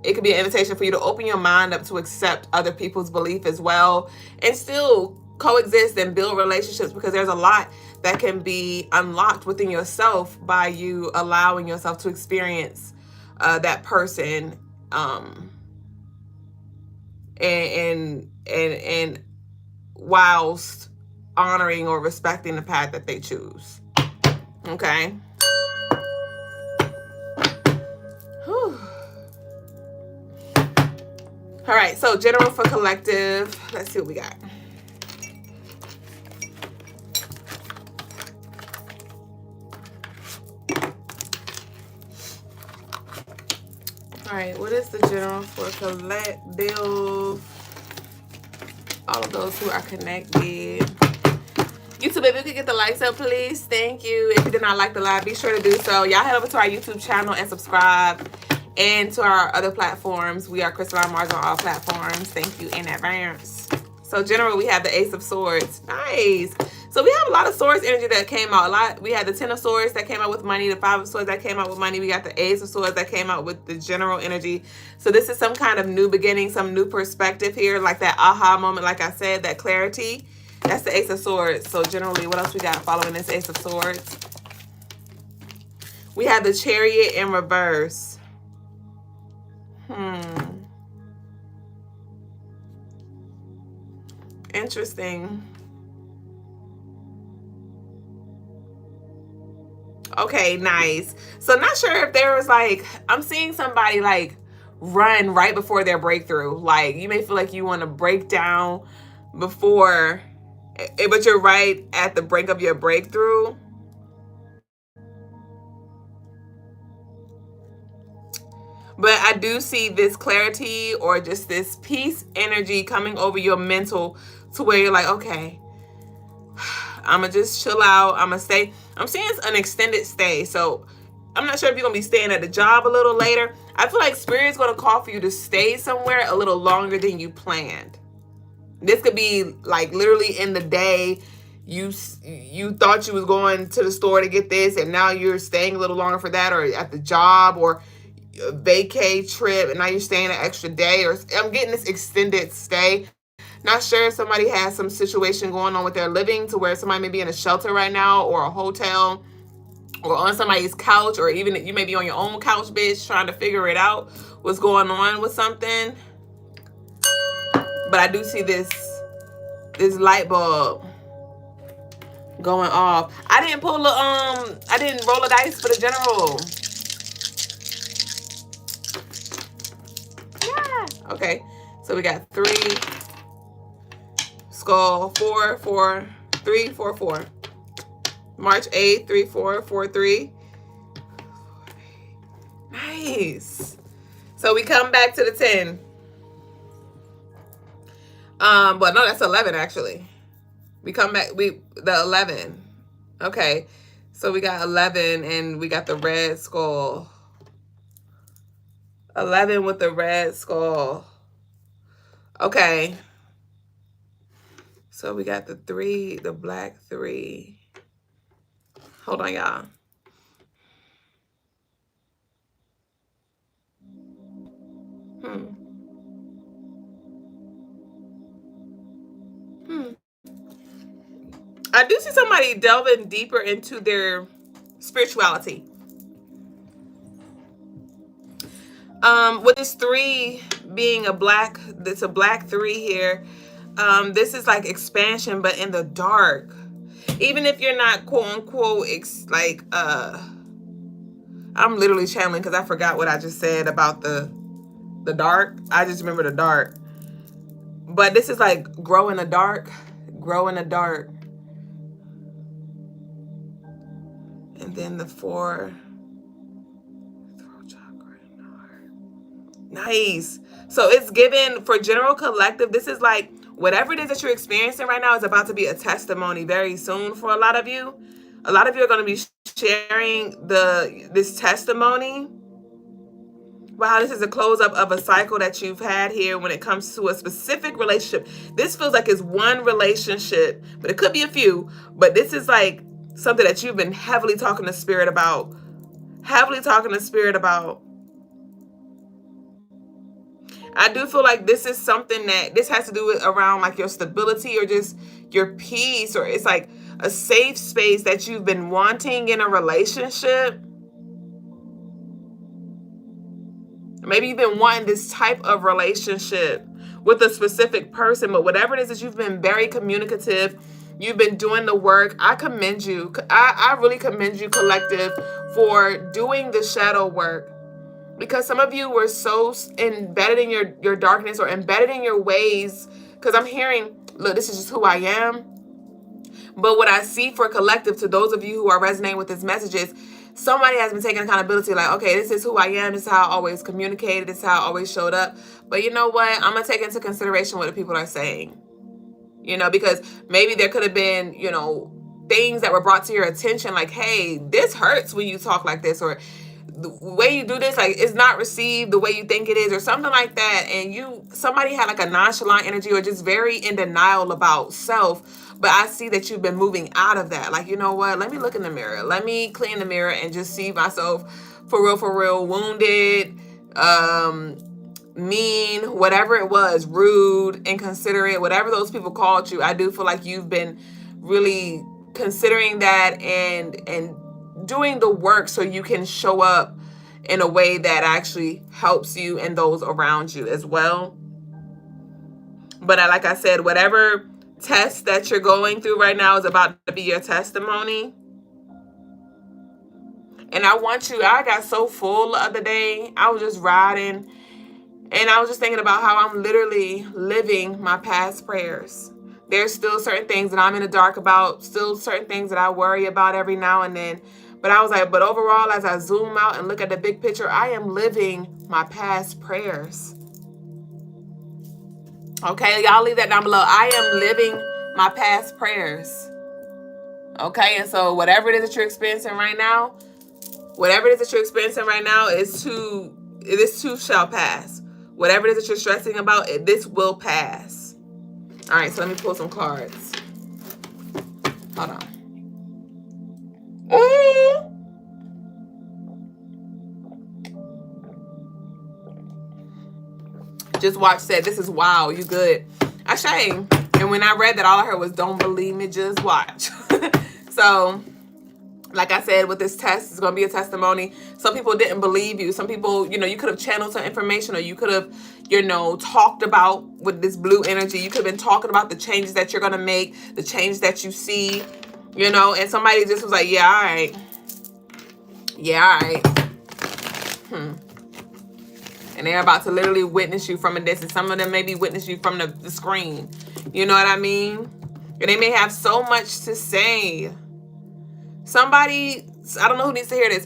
Speaker 1: it could be an invitation for you to open your mind up to accept other people's belief as well, and still coexist and build relationships, because there's a lot that can be unlocked within yourself by you allowing yourself to experience that person, and whilst honoring or respecting the path that they choose. Okay. Whew. All right, so general for collective. Let's see what we got. All right, what is the general for collective? All of those who are connected. YouTube, if you could get the likes up, please. Thank you. If you did not like the live, be sure to do so. Y'all head over to our YouTube channel and subscribe. And to our other platforms. We are Crystaline Mars on all platforms. Thank you in advance. So general, we have the Ace of Swords. Nice. So we have a lot of Swords energy that came out. We had the Ten of Swords that came out with money, the Five of Swords that came out with money. We got the Ace of Swords that came out with the general energy. So this is some kind of new beginning, some new perspective here, like that aha moment, like I said, that clarity. That's the Ace of Swords. So generally, what else we got following this Ace of Swords? We have the Chariot in reverse. Interesting. Okay, nice. So not sure if there was like, I'm seeing somebody like run right before their breakthrough. Like you may feel like you want to break down before, but you're right at the brink of your breakthrough. But I do see this clarity or just this peace energy coming over your mental, to where you're like, okay, I'm going to just chill out. I'm going to stay. I'm seeing an extended stay. So I'm not sure if you're going to be staying at the job a little later. I feel like Spirit's going to call for you to stay somewhere a little longer than you planned. This could be like literally in the day. you thought you was going to the store to get this, and now you're staying a little longer for that, or at the job, or a vacay trip, and now you're staying an extra day, or I'm getting this extended stay. Not sure if somebody has some situation going on with their living to where somebody may be in a shelter right now, or a hotel, or on somebody's couch, or even you may be on your own couch, bitch, trying to figure it out, what's going on with something. But I do see this light bulb going off. I didn't pull I didn't roll a dice for the general. Yeah. Okay. So we got 3 skull 4 4 3 4 4. March 8th 3 4 4 3. Nice. So we come back to the 10. But no, that's 11 actually. We come back, the 11. Okay. So we got 11 and we got the red skull. 11 with the red skull. Okay. So we got the 3, the black 3. Hold on, y'all. I do see somebody delving deeper into their spirituality. With this 3 being a black, it's a black 3 here. This is like expansion, but in the dark. Even if you're not quote unquote I'm literally channeling because I forgot what I just said about the dark. I just remember the dark. But this is like grow in the dark. Grow in the dark. And then the 4. Throat chakra in the heart. Nice. So it's given for general collective. This is like whatever it is that you're experiencing right now is about to be a testimony very soon for a lot of you. A lot of you are going to be sharing this testimony. Wow, this is a close up of a cycle that you've had here when it comes to a specific relationship. This feels like it's one relationship, but it could be a few. But this is like something that you've been heavily talking to spirit about. Heavily talking to spirit about. I do feel like this is something that this has to do with around like your stability or just your peace, or it's like a safe space that you've been wanting in a relationship. Maybe you've been wanting this type of relationship with a specific person, but whatever it is that you've been very communicative, you've been doing the work. I commend you. I really commend you, collective, for doing the shadow work. Because some of you were so embedded in your darkness or embedded in your ways. Because I'm hearing, look, this is just who I am. But what I see for collective, to those of you who are resonating with this message, is somebody has been taking accountability. Like, okay, this is who I am. This is how I always communicated. This is how I always showed up. But you know what? I'm going to take into consideration what the people are saying. You know, because maybe there could have been, you know, things that were brought to your attention. Like, hey, this hurts when you talk like this. Or the way you do this, like, it's not received the way you think it is, or something like that. And somebody had like a nonchalant energy or just very in denial about self. But I see that you've been moving out of that. Like, you know what? Let me look in the mirror. Let me clean the mirror and just see myself for real, wounded, mean, whatever it was, rude, inconsiderate, whatever those people called you. I do feel like you've been really considering that and doing the work so you can show up in a way that actually helps you and those around you as well. But like I said, whatever test that you're going through right now is about to be your testimony. And I got so full the other day. I was just riding and I was just thinking about how I'm literally living my past prayers. There's still certain things that I'm in the dark about, still certain things that I worry about every now and then. But I was like, but overall, as I zoom out and look at the big picture, I am living my past prayers. Okay, y'all leave that down below. I am living my past prayers. Okay, and so whatever it is that you're experiencing right now, this too shall pass. Whatever it is that you're stressing about, this will pass. All right, so let me pull some cards. Hold on. Ooh. Just watch said, this is wow, you good. I shame. And when I read that, all I heard was, don't believe me, just watch. So, like I said, with this test, it's going to be a testimony. Some people didn't believe you. Some people, you know, you could have channeled some information, or you could have, you know, talked about with this blue energy. You could have been talking about the changes that you're going to make, the changes that you see, you know, and somebody just was like, yeah, all right. Yeah, all right. And they're about to literally witness you from a distance. Some of them maybe witness you from the screen. You know what I mean? And they may have so much to say. Somebody, I don't know who needs to hear this.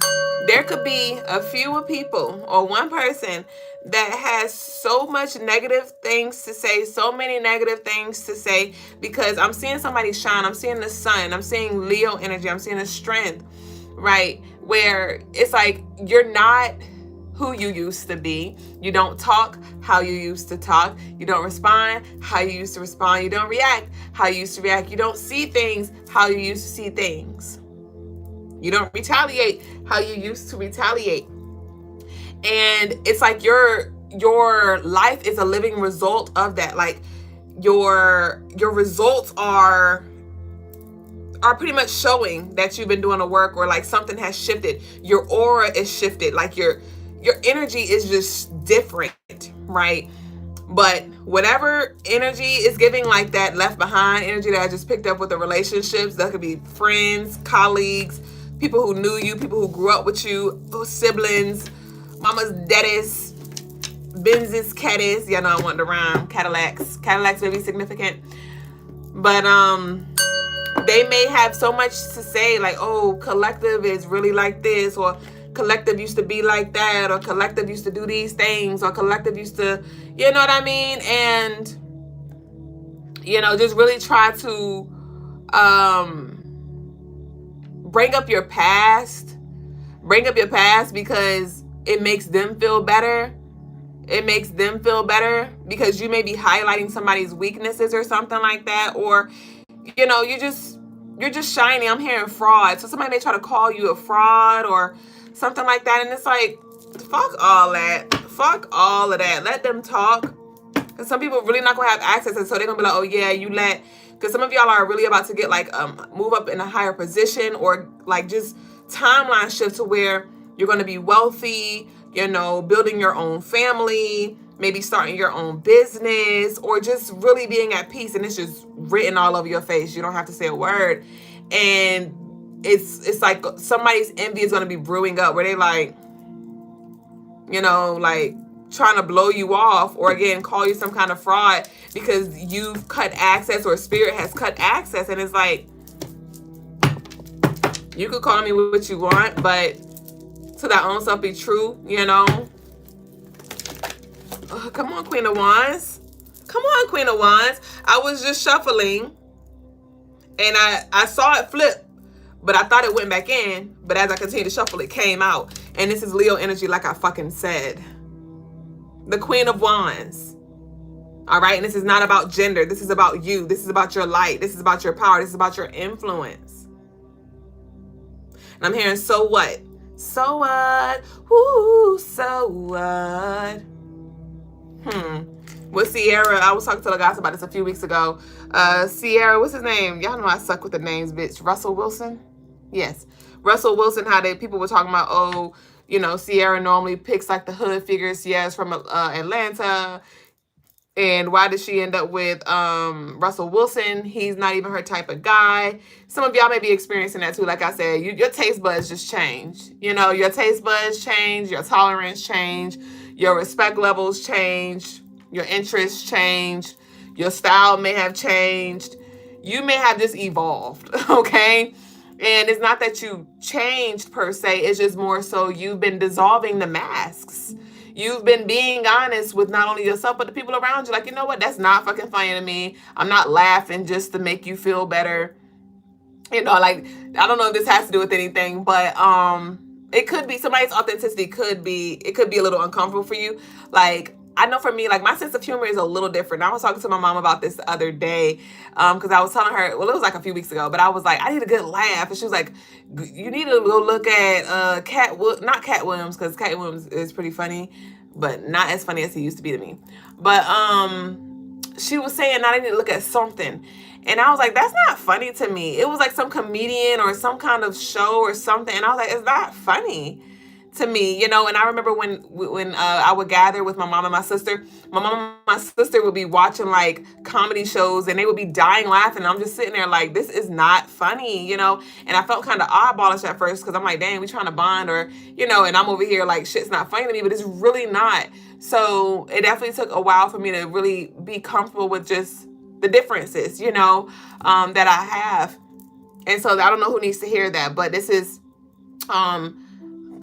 Speaker 1: There could be a few people or one person that has so much negative things to say, so many negative things to say, because I'm seeing somebody shine. I'm seeing the sun. I'm seeing Leo energy. I'm seeing the strength, right? Where it's like you're not who you used to be. You don't talk how you used to talk. You don't respond how you used to respond. You don't react how you used to react. You don't see things how you used to see things. You don't retaliate how you used to retaliate. And it's like your life is a living result of that. Like your results are pretty much showing that you've been doing the work, or like something has shifted. Your aura is shifted. Like your energy is just different, right? But whatever energy is giving, like that left behind energy that I just picked up with the relationships, that could be friends, colleagues, people who knew you, people who grew up with you, siblings, mama's, daddies, Benz's, caddies. Y'all know I wanted to rhyme. Cadillacs may be significant. But they may have so much to say, like, oh, collective is really like this, or collective used to be like that, or collective used to do these things, or collective used to, you know what I mean? And, you know, just really try to bring up your past because it makes them feel better. It makes them feel better because you may be highlighting somebody's weaknesses or something like that, or, you know, you're just shiny. I'm hearing fraud. So somebody may try to call you a fraud or something like that. And it's like, fuck all that. Fuck all of that. Let them talk. Because some people really not going to have access. And so they're going to be like, oh, yeah, because some of y'all are really about to get like, move up in a higher position, or like just timeline shift to where you're going to be wealthy, you know, building your own family, maybe starting your own business, or just really being at peace. And it's just written all over your face. You don't have to say a word. And it's like somebody's envy is going to be brewing up where they like, you know, like trying to blow you off, or again, call you some kind of fraud because you've cut access, or spirit has cut access. And it's like, you could call me what you want, but to thy own self be true, you know? Oh, come on, Queen of Wands. Come on, Queen of Wands. I was just shuffling and I saw it flip, but I thought it went back in. But as I continued to shuffle, it came out. And this is Leo energy, like I fucking said. The Queen of Wands. All right? And this is not about gender. This is about you. This is about your light. This is about your power. This is about your influence. And I'm hearing, so what? So what? Ooh, so what? With Sierra, I was talking to the guys about this a few weeks ago. Sierra, what's his name? Y'all know I suck with the names, bitch. Russell Wilson? Yes. Russell Wilson, how people were talking about, oh, you know, Sierra normally picks like the hood figures. Sierra's from Atlanta. And why did she end up with Russell Wilson? He's not even her type of guy. Some of y'all may be experiencing that too. Like I said, your taste buds just change. You know, your taste buds change. Your tolerance change. Your respect levels change. Your interests change. Your style may have changed. You may have just evolved, okay? And it's not that you changed per se. It's just more so you've been dissolving the masks. You've been being honest with not only yourself, but the people around you. Like, you know what? That's not fucking funny to me. I'm not laughing just to make you feel better. You know, like, I don't know if this has to do with anything, but it could be somebody's authenticity it could be a little uncomfortable for you. Like, I know for me, like, my sense of humor is a little different. I was talking to my mom about this the other day, because I was telling her, well, it was like a few weeks ago, but I was like, I need a good laugh. And she was like, you need to go look at not Cat Williams, because Cat Williams is pretty funny, but not as funny as he used to be to me. But she was saying, I need to look at something. And I was like, that's not funny to me. It was like some comedian or some kind of show or something. And I was like, it's not funny to me, you know. And I remember when I would gather with my mom and my sister. My mom and my sister would be watching like comedy shows, and they would be dying laughing. And I'm just sitting there like, this is not funny, you know. And I felt kind of oddballish at first, because I'm like, dang, we trying to bond, or, you know. And I'm over here like, shit's not funny to me, but it's really not. So it definitely took a while for me to really be comfortable with just the differences, you know, that I have. And so I don't know who needs to hear that, but this is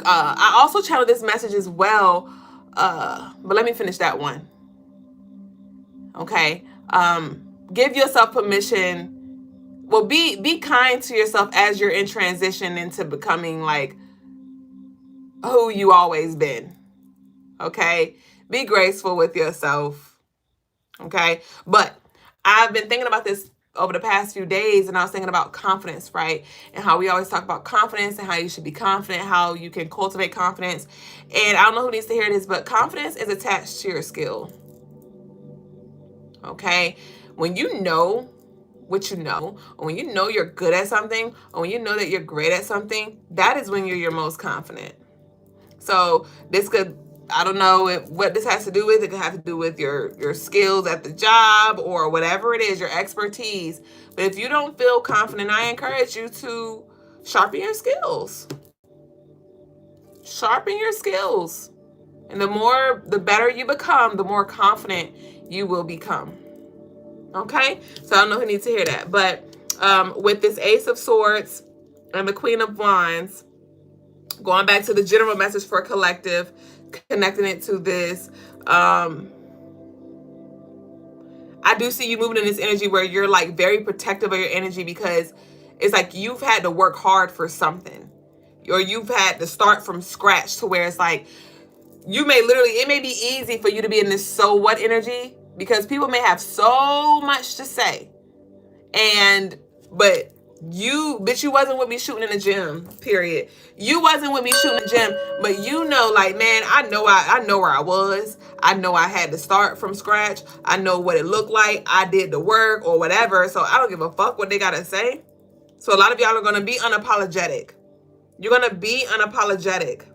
Speaker 1: I also channeled this message as well, but let me finish that one. Okay. Give yourself permission. Well, be kind to yourself as you're in transition into becoming like who you always been. Okay. Be graceful with yourself. Okay. But I've been thinking about this over the past few days, and I was thinking about confidence, right? And how we always talk about confidence and how you should be confident, how you can cultivate confidence. And I don't know who needs to hear this, but confidence is attached to your skill. Okay? When you know what you know, or when you know you're good at something, or when you know that you're great at something, that is when you're your most confident. So this could, I don't know what this has to do with. It could have to do with your skills at the job or whatever it is, your expertise. But if you don't feel confident, I encourage you to sharpen your skills. Sharpen your skills. And the better you become, the more confident you will become. Okay? So I don't know who needs to hear that. But with this Ace of Swords and the Queen of Wands, going back to the general message for collective, connecting it to this, I do see you moving in this energy where you're like very protective of your energy, because it's like you've had to work hard for something, or you've had to start from scratch, to where it's like it may be easy for you to be in this so what energy, because people may have so much to say, but you wasn't with me shooting in the gym, period. You wasn't with me shooting in the gym, but you know, like, man, I know where I was. I know I had to start from scratch. I know what it looked like. I did the work or whatever. So I don't give a fuck what they gotta say. So a lot of y'all are gonna be unapologetic. You're gonna be unapologetic.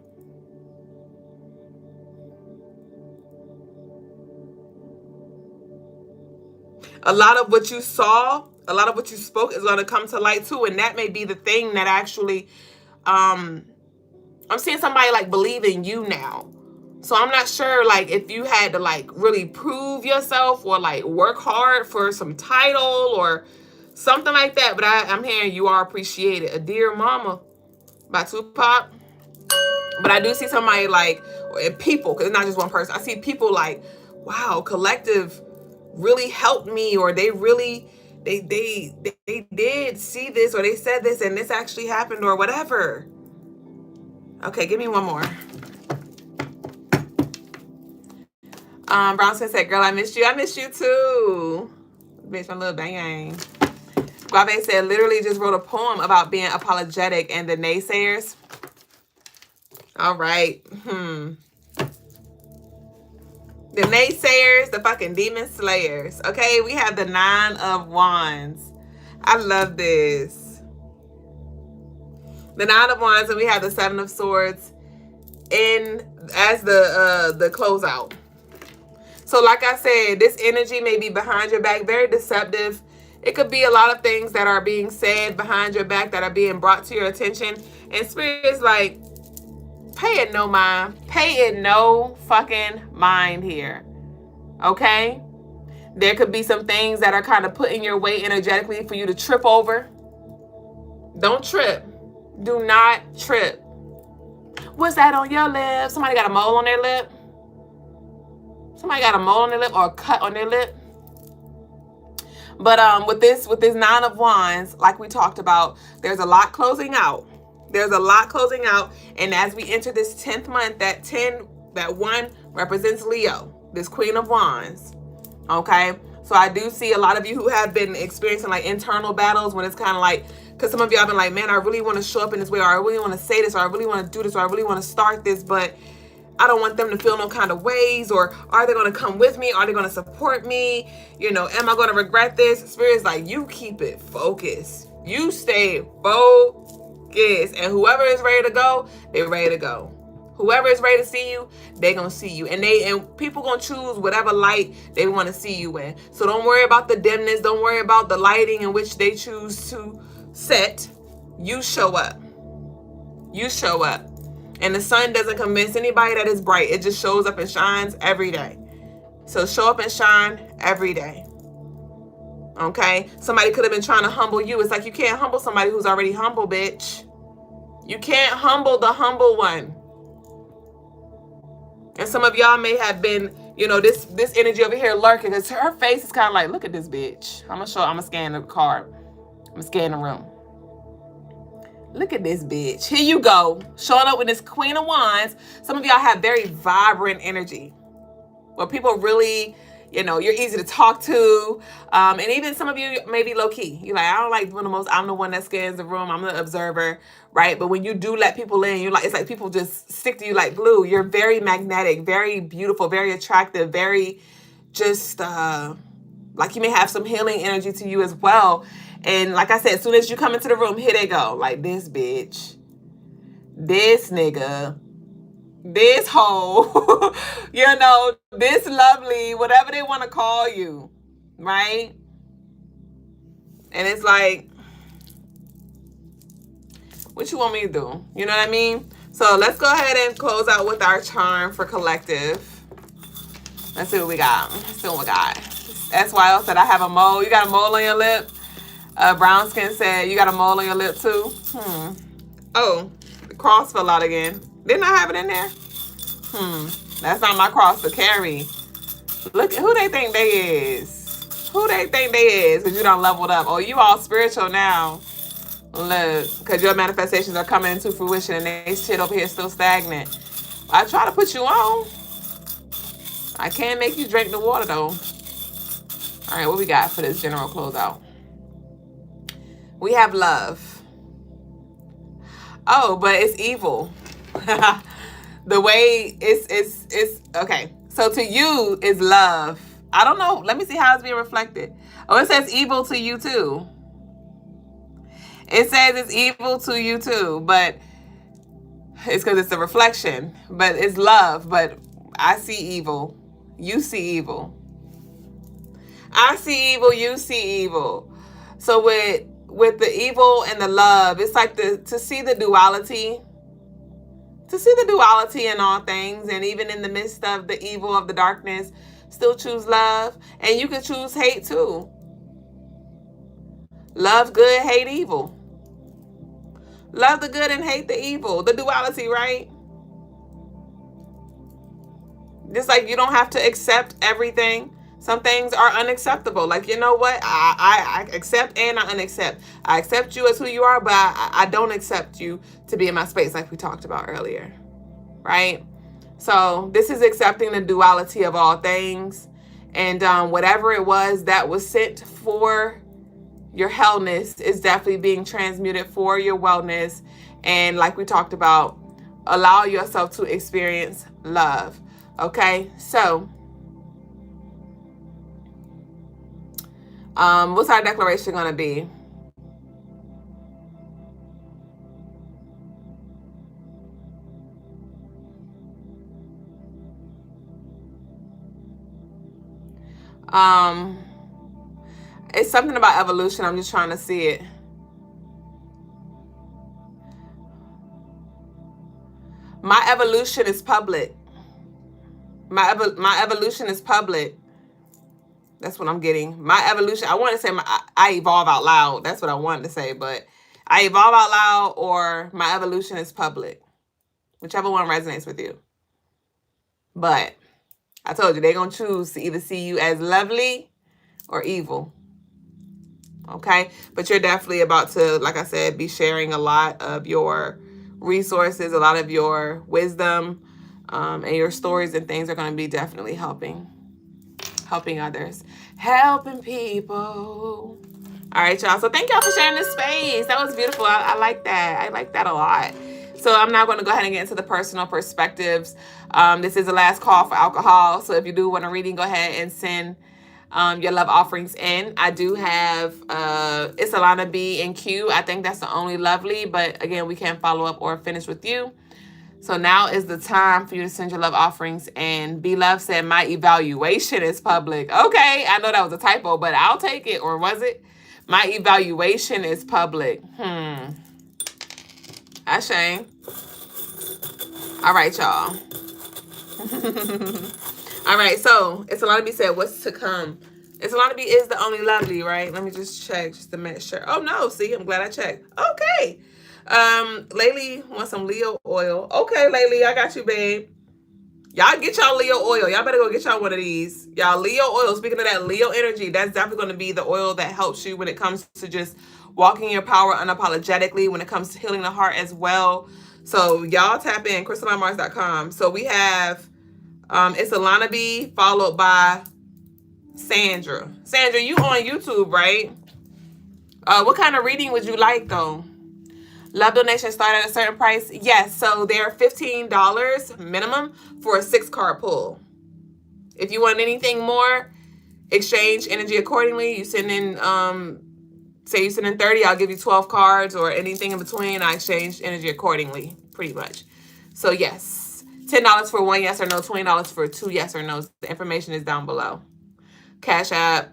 Speaker 1: A lot of what you saw, a lot of what you spoke is going to come to light too. And that may be the thing that actually, I'm seeing somebody like believe in you now. So I'm not sure like if you had to like really prove yourself or like work hard for some title or something like that. But I'm hearing you are appreciated. A Dear Mama by Tupac. But I do see somebody like, people, because it's not just one person. I see people like, wow, collective really helped me, or they really they did see this, or they said this and this actually happened, or whatever. Okay, give me one more. Brownson said, girl, I missed you. I missed you too. Bitch, my little bang. Guave said, literally just wrote a poem about being apologetic and the naysayers. All right. The naysayers, the fucking demon slayers. Okay, we have the 9 of Wands. I love this. The 9 of Wands, and we have the 7 of Swords as the closeout. So like I said, this energy may be behind your back, very deceptive. It could be a lot of things that are being said behind your back that are being brought to your attention. And Spirit is like, pay it no mind. Pay it no fucking mind here. Okay? There could be some things that are kind of put in your way energetically for you to trip over. Don't trip. Do not trip. What's that on your lip? Somebody got a mole on their lip? Somebody got a mole on their lip or a cut on their lip? But with this 9 of Wands, like we talked about, there's a lot closing out. There's a lot closing out. And as we enter this 10th month, that 1 represents Leo. This Queen of Wands. Okay, so I do see a lot of you who have been experiencing like internal battles when it's kind of like, because some of y'all been like, man, I really want to show up in this way, or I really want to say this, or I really want to do this, or I really want to start this, but I don't want them to feel no kind of ways, or are they going to come with me? Are they going to support me? You know, am I going to regret this? Spirit's like, you keep it focused. You stay focused. And whoever is ready to go, they're ready to go. Whoever is ready to see you, they're going to see you. And people going to choose whatever light they want to see you in. So don't worry about the dimness. Don't worry about the lighting in which they choose to set. You show up. You show up. And the sun doesn't convince anybody that it's bright. It just shows up and shines every day. So show up and shine every day. Okay? Somebody could have been trying to humble you. It's like you can't humble somebody who's already humble, bitch. You can't humble the humble one. And some of y'all may have been, you know, this energy over here lurking, because her face is kind of like, look at this bitch. I'm gonna scan the card. I'm gonna scan the room. Look at this bitch. Here you go. Showing up with this Queen of Wands. Some of y'all have very vibrant energy, where people really, you know, you're easy to talk to. And even some of you may be low key. You're like, I don't like doing the most, I'm the one that scans the room. I'm the observer, right? But when you do let people in, you're like, it's like people just stick to you like glue. You're very magnetic, very beautiful, very attractive, very just, like you may have some healing energy to you as well. And like I said, as soon as you come into the room, here they go. Like this bitch, this nigga, this hoe, you know, this lovely, whatever they want to call you, right? And it's like, what you want me to do? You know what I mean? So let's go ahead and close out with our charm for collective. Let's see what we got. Let's see what we got. SYL said, I have a mole. You got a mole on your lip? Brown Skin said, you got a mole on your lip too? Oh, the cross fell out again. Didn't I have it in there? That's not my cross to carry. Look at who they think they is. Who they think they is, because you done leveled up. Oh, you all spiritual now. Look, because your manifestations are coming into fruition and they shit over here still stagnant. I try to put you on. I can't make you drink the water though. All right, what we got for this general closeout? We have love. Oh, but it's evil. The way it's okay. So to you is love. I don't know. Let me see how it's being reflected. Oh, it says evil to you too. It says it's evil to you too, but it's because it's a reflection. But it's love. But I see evil. You see evil. I see evil. You see evil. So with the evil and the love, it's like to see the duality. To see the duality in all things, and even in the midst of the evil of the darkness, still choose love. And you can choose hate too. Love good, hate evil. Love the good and hate the evil. The duality, right? Just like you don't have to accept everything. Some things are unacceptable. Like, you know what? I accept and I unaccept. I accept you as who you are, but I don't accept you to be in my space, like we talked about earlier. Right? So this is accepting the duality of all things. And whatever it was that was sent for your hellness is definitely being transmuted for your wellness. And like we talked about, allow yourself to experience love. Okay? So what's our declaration going to be? It's something about evolution. I'm just trying to see it. My evolution is public. My evolution is public. That's what I'm getting. My evolution. I want to say I evolve out loud. That's what I wanted to say. But I evolve out loud, or my evolution is public. Whichever one resonates with you. But I told you, they're going to choose to either see you as lovely or evil. Okay? But you're definitely about to, like I said, be sharing a lot of your resources, a lot of your wisdom, And your stories and things are going to be definitely helping others, helping people. All right, y'all. So thank y'all for sharing this space. That was beautiful. I like that. I like that a lot. So I'm now going to go ahead and get into the personal perspectives. This is the last call for alcohol. So if you do want a reading, go ahead and send your love offerings in. I do have it's Alana B and Q. I think that's the only lovely, but again, we can't follow up or finish with you. So now is the time for you to send your love offerings. And B Love said my evaluation is public. Okay, I know that was a typo, but I'll take it. Or was it? My evaluation is public. That's shame. All right, y'all. All right, so it's Alana B said, what's to come? It's Alana B is the only lovely, right? Let me just check just to make sure. Oh no, see, I'm glad I checked. Okay. Laylee wants some Leo oil. Okay, Laylee, I got you, babe. Y'all get y'all Leo oil. Y'all better go get y'all one of these. Y'all Leo oil. Speaking of that Leo energy, that's definitely going to be the oil that helps you when it comes to just walking your power unapologetically, when it comes to healing the heart as well. So y'all tap in, CrystalineMars.com. So we have, it's Alana B followed by Sandra. Sandra, you on YouTube, right? What kind of reading would you like, though? Love donations start at a certain price? Yes, so they're $15 minimum for a 6-card pull. If you want anything more, exchange energy accordingly. You send in, say you send in 30, I'll give you 12 cards, or anything in between, I exchange energy accordingly, pretty much. So yes, $10 for 1 yes or no, $20 for 2 yes or no's. The information is down below. Cash App,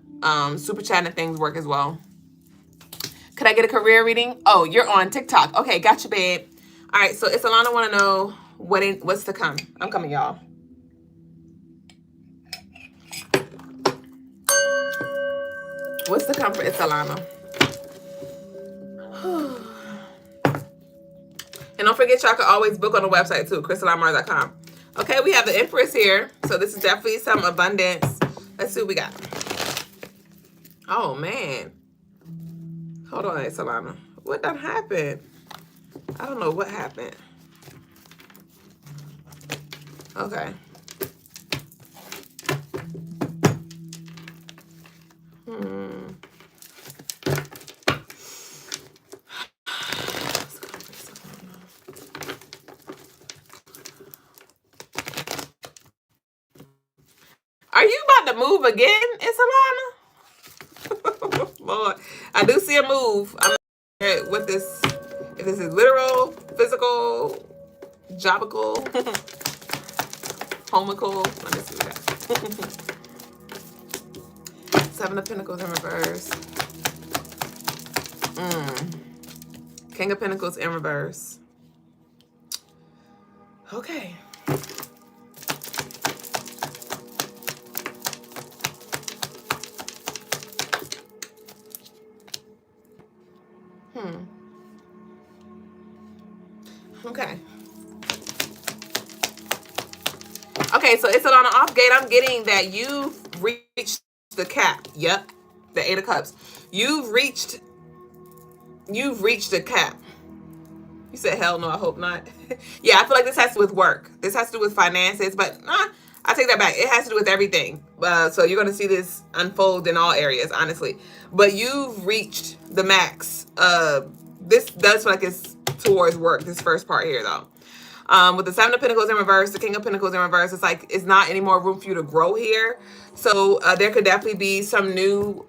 Speaker 1: Super Chat and things work as well. Could I get a career reading? Oh, you're on TikTok. Okay, gotcha, babe. All right, so it's Alana want to know what's to come. I'm coming, y'all. What's to come for It's Alana? And don't forget, y'all can always book on the website too, CrystalineMars.com. Okay, we have the Empress here. So this is definitely some abundance. Let's see what we got. Oh, man. Hold on, It's Alana. What done happened? I don't know what happened. Okay. Are you about to move again, It's Alana? Lord, I do see a move. I'm not with this. If this is literal, physical, jobical, homical. Let me see what that. 7 of Pentacles in reverse. King of Pentacles in reverse. Okay. Okay. Okay, so it's on an off gate. I'm getting that you've reached the cap. Yep. The 8 of Cups. You've reached the cap. You said, hell no, I hope not. Yeah, I feel like this has to do with work. This has to do with finances, but I take that back. It has to do with everything. So you're going to see this unfold in all areas, honestly. But you've reached the max. This does feel like it's towards work, this first part here, though. With the 7 of Pentacles in reverse, the King of Pentacles in reverse, it's like it's not any more room for you to grow here. So there could definitely be some new,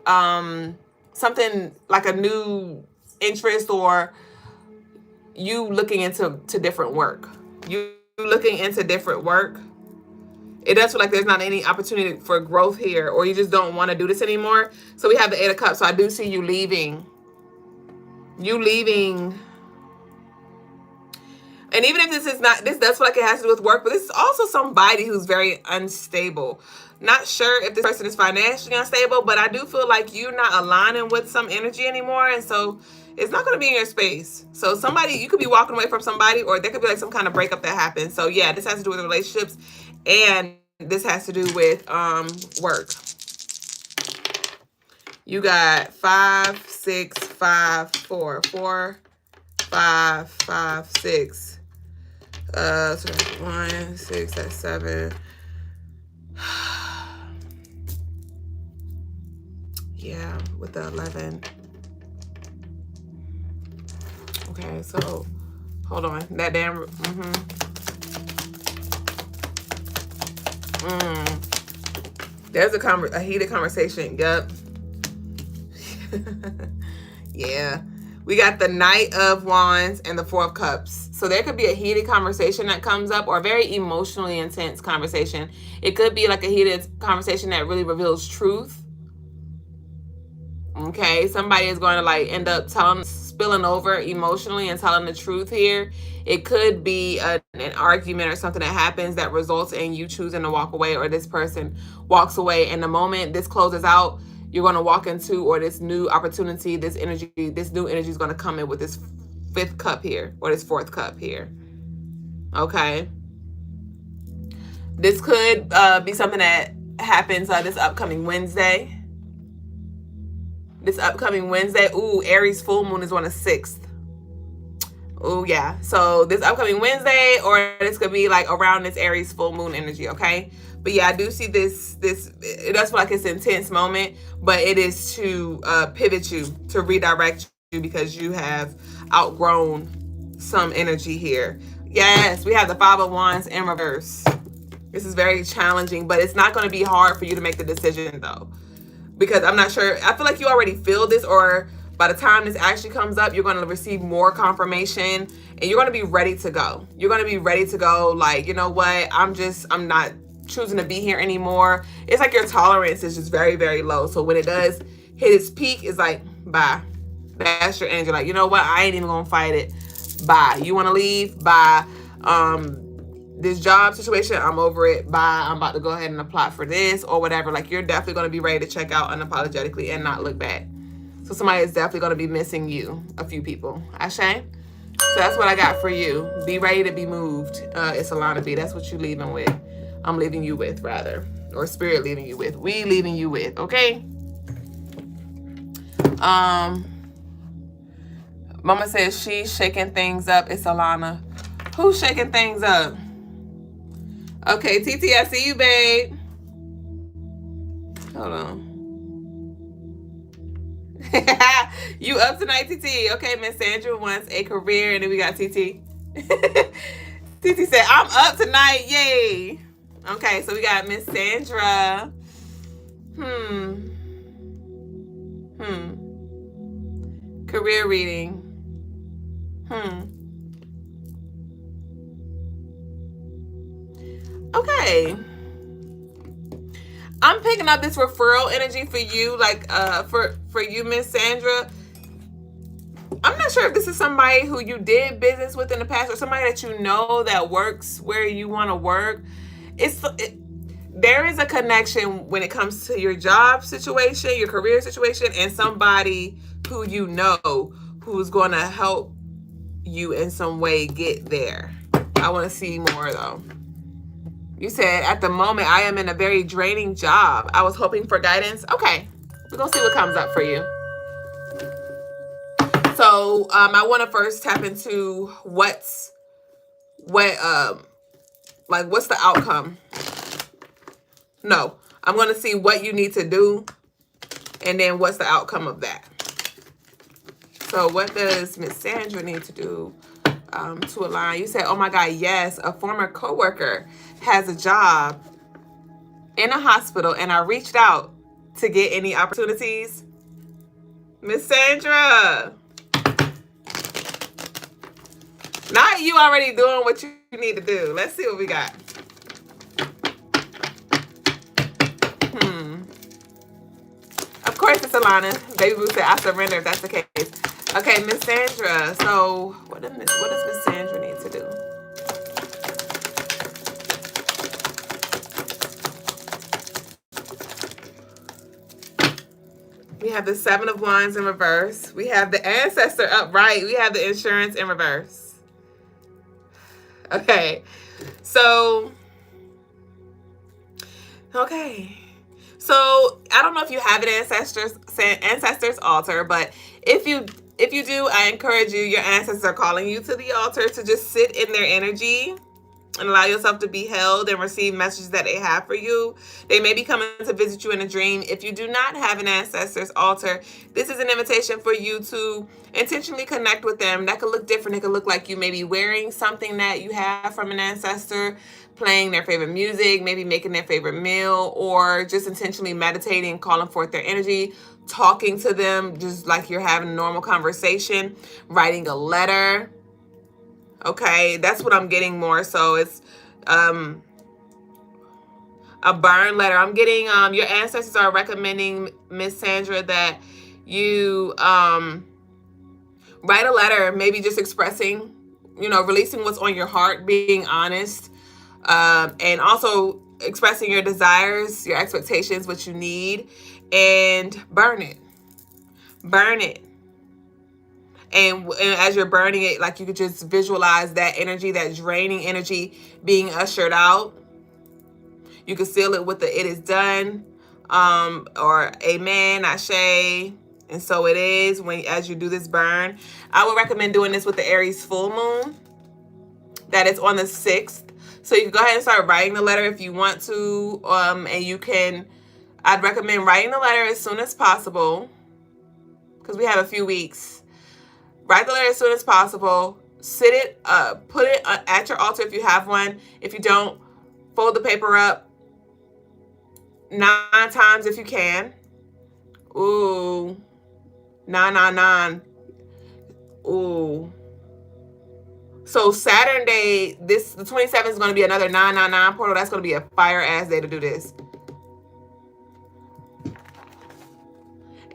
Speaker 1: something like a new interest, or you looking into different work. You looking into different work. It does feel like there's not any opportunity for growth here, or you just don't want to do this anymore. So we have the 8 of Cups. So I do see you leaving. You leaving. And even if this is not, this does feel like it has to do with work, but this is also somebody who's very unstable. Not sure if this person is financially unstable, but I do feel like you're not aligning with some energy anymore. And so it's not going to be in your space. So somebody, you could be walking away from somebody, or there could be like some kind of breakup that happens. So yeah, this has to do with relationships, and this has to do with work. You got 5, 6, 5, 4, 4, 5, 5, 6. So that's 1, 6, that's 7. Yeah, with the 11. Okay, so hold on. That damn. There's a heated conversation. Yup. Yeah. We got the Knight of Wands and the Four of Cups. So there could be a heated conversation that comes up, or a very emotionally intense conversation. It could be like a heated conversation that really reveals truth. Okay, somebody is going to like end up spilling over emotionally and telling the truth here. It could be an argument or something that happens that results in you choosing to walk away, or this person walks away. And the moment this closes out, you're going to walk into, or this new opportunity, this new energy is going to come in with this 5th cup here, or this 4th cup here. Okay. This could be something that happens this upcoming Wednesday. Ooh, Aries full moon is on the 6th. Ooh, yeah. So this upcoming Wednesday, or this could be like around this Aries full moon energy, okay? But yeah, I do see this, it does feel like it's an intense moment, but it is to pivot you, to redirect you, because you have outgrown some energy here. Yes, we have the 5 of Wands in reverse. This is very challenging, but it's not going to be hard for you to make the decision though. Because I'm not sure, I feel like you already feel this, or by the time this actually comes up, you're going to receive more confirmation, and you're going to be ready to go. You're going to be ready to go, like, you know what, I'm not choosing to be here anymore. It's like your tolerance is just very, very low. So when it does hit its peak, it's like, bye. That's your energy. Like, you know what, I ain't even going to fight it. Bye. You want to leave? Bye. This job situation, I'm over it. Bye. I'm about to go ahead and apply for this or whatever. Like, you're definitely going to be ready to check out unapologetically and not look back. So somebody is definitely going to be missing you. A few people. Ashe? So that's what I got for you. Be ready to be moved. It's Alana B. That's what you're leaving with. I'm leaving you with, rather. Or spirit leaving you with. We leaving you with. Okay? Mama says she's shaking things up. It's Alana. Who's shaking things up? Okay, TT, I see you, babe. Hold on. You up tonight, TT? Okay, Miss Sandra wants a career, and then we got TT. TT said, I'm up tonight. Yay. Okay, so we got Miss Sandra. Career reading. Okay. I'm picking up this referral energy for you, like for you, Miss Sandra. I'm not sure if this is somebody who you did business with in the past, or somebody that you know that works where you want to work. There is a connection when it comes to your job situation, your career situation, and somebody who you know who's going to help you in some way get there. I want to see more though. You said, at the moment, I am in a very draining job. I was hoping for guidance. Okay, we're going to see what comes up for you. So I want to first tap into what's the outcome. No, I'm going to see what you need to do, and then what's the outcome of that. So what does Miss Sandra need to do to align? You said, oh my God, yes, a former coworker has a job in a hospital, and I reached out to get any opportunities. Miss Sandra. Not you already doing what you need to do. Let's see what we got. Of course it's Alana. Baby Boo said, I surrender if that's the case. Okay, Miss Sandra. So what does Miss Sandra need to do? We have the 7 of Wands in reverse. We have the Ancestor upright. We have the Insurance in reverse. Okay. So, okay. So, I don't know if you have an Ancestors altar, but if you If you do, I encourage you, your ancestors are calling you to the altar to just sit in their energy and allow yourself to be held and receive messages that they have for you. They may be coming to visit you in a dream. If you do not have an ancestor's altar, this is an invitation for you to intentionally connect with them. That could look different. It could look like you may be wearing something that you have from an ancestor, playing their favorite music, maybe making their favorite meal, or just intentionally meditating, calling forth their energy, talking to them just like you're having a normal conversation, writing a letter. Okay, that's what I'm getting more. So it's a burn letter. I'm getting your ancestors are recommending, Miss Sandra, that you write a letter, maybe just expressing, releasing what's on your heart, being honest, and also expressing your desires, your expectations, what you need, and burn it. Burn it. And as you're burning it, like, you could just visualize that energy, that draining energy being ushered out. You can seal it with the "it is done," or "amen, ashe," and so it is. As you do this burn, I would recommend doing this with the Aries full moon. That is on the 6th. So you can go ahead and start writing the letter if you want to, and you can. I'd recommend writing the letter as soon as possible because we have a few weeks. Write the letter as soon as possible. Sit it, put it at your altar if you have one. If you don't, fold the paper up 9 times if you can. Ooh, 999. Ooh. So Saturn day, the 27th is going to be another 999 portal. That's going to be a fire ass day to do this.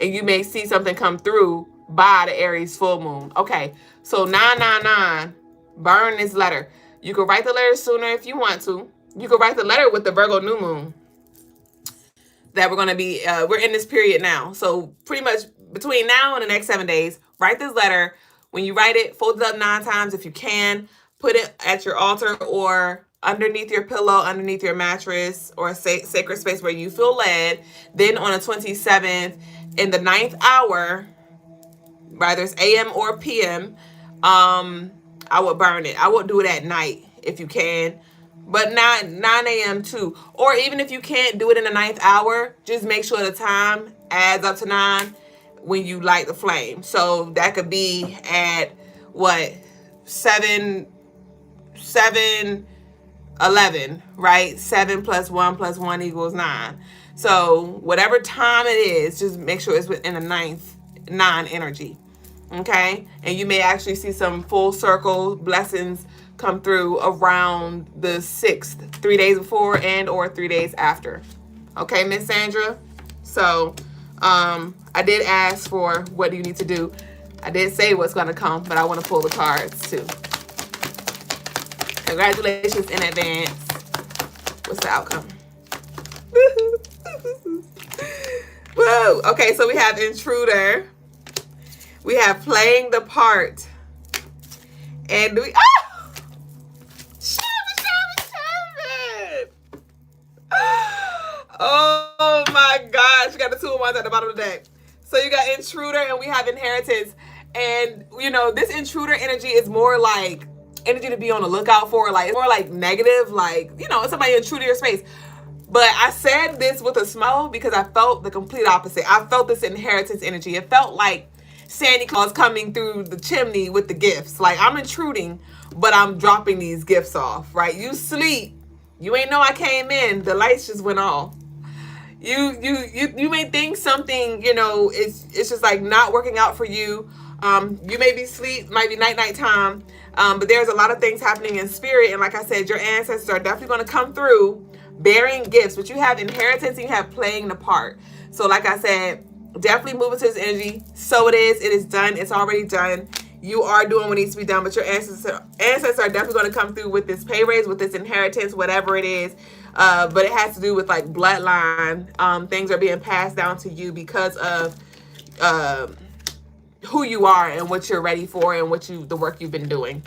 Speaker 1: And you may see something come through by the Aries full moon. Okay, so 999, burn this letter. You can write the letter sooner if you want to. You can write the letter with the Virgo new moon that we're going to be, we're in this period now. So pretty much between now and the next 7 days, write this letter. When you write it, fold it up 9 times if you can. Put it at your altar or underneath your pillow, underneath your mattress, or a sacred space where you feel led. Then on the 27th, in the 9th hour, whether it's AM or PM, I would burn it. I would do it at night if you can, but not 9 a.m. too. Or even if you can't do it in the 9th hour, just make sure the time adds up to 9 when you light the flame. So that could be at what, 7:11, right? 7 + 1 + 1 = 9. So whatever time it is, just make sure it's within the 9 energy. Okay, and you may actually see some full circle blessings come through around the 6th, 3 days before and or 3 days after. Okay, Miss Sandra. So I did ask for what do you need to do. I did say what's going to come, but I want to pull the cards too. Congratulations in advance. What's the outcome? Whoa. Okay, so we have intruder. We have playing the part. And we... Oh! Shabba. Oh my gosh. We got the 2 of Wands at the bottom of the deck. So you got intruder and we have inheritance. And, this intruder energy is more like energy to be on the lookout for. Like, it's more like negative. Like, somebody intruded your space. But I said this with a smile because I felt the complete opposite. I felt this inheritance energy. It felt like Santa Claus coming through the chimney with the gifts. Like, I'm intruding, but I'm dropping these gifts off, right? You sleep. You ain't know I came in. The lights just went off. You may think something, it's just like not working out for you. You may be asleep, might be night time. But there's a lot of things happening in spirit. And like I said, your ancestors are definitely going to come through bearing gifts. But you have inheritance and you have playing the part. So like I said, definitely move into this energy. So it is done. It's already done. You are doing what needs to be done, but your ancestors are definitely going to come through with this pay raise, with this inheritance, whatever it is. But it has to do with like bloodline. Things are being passed down to you because of who you are and what you're ready for and the work you've been doing.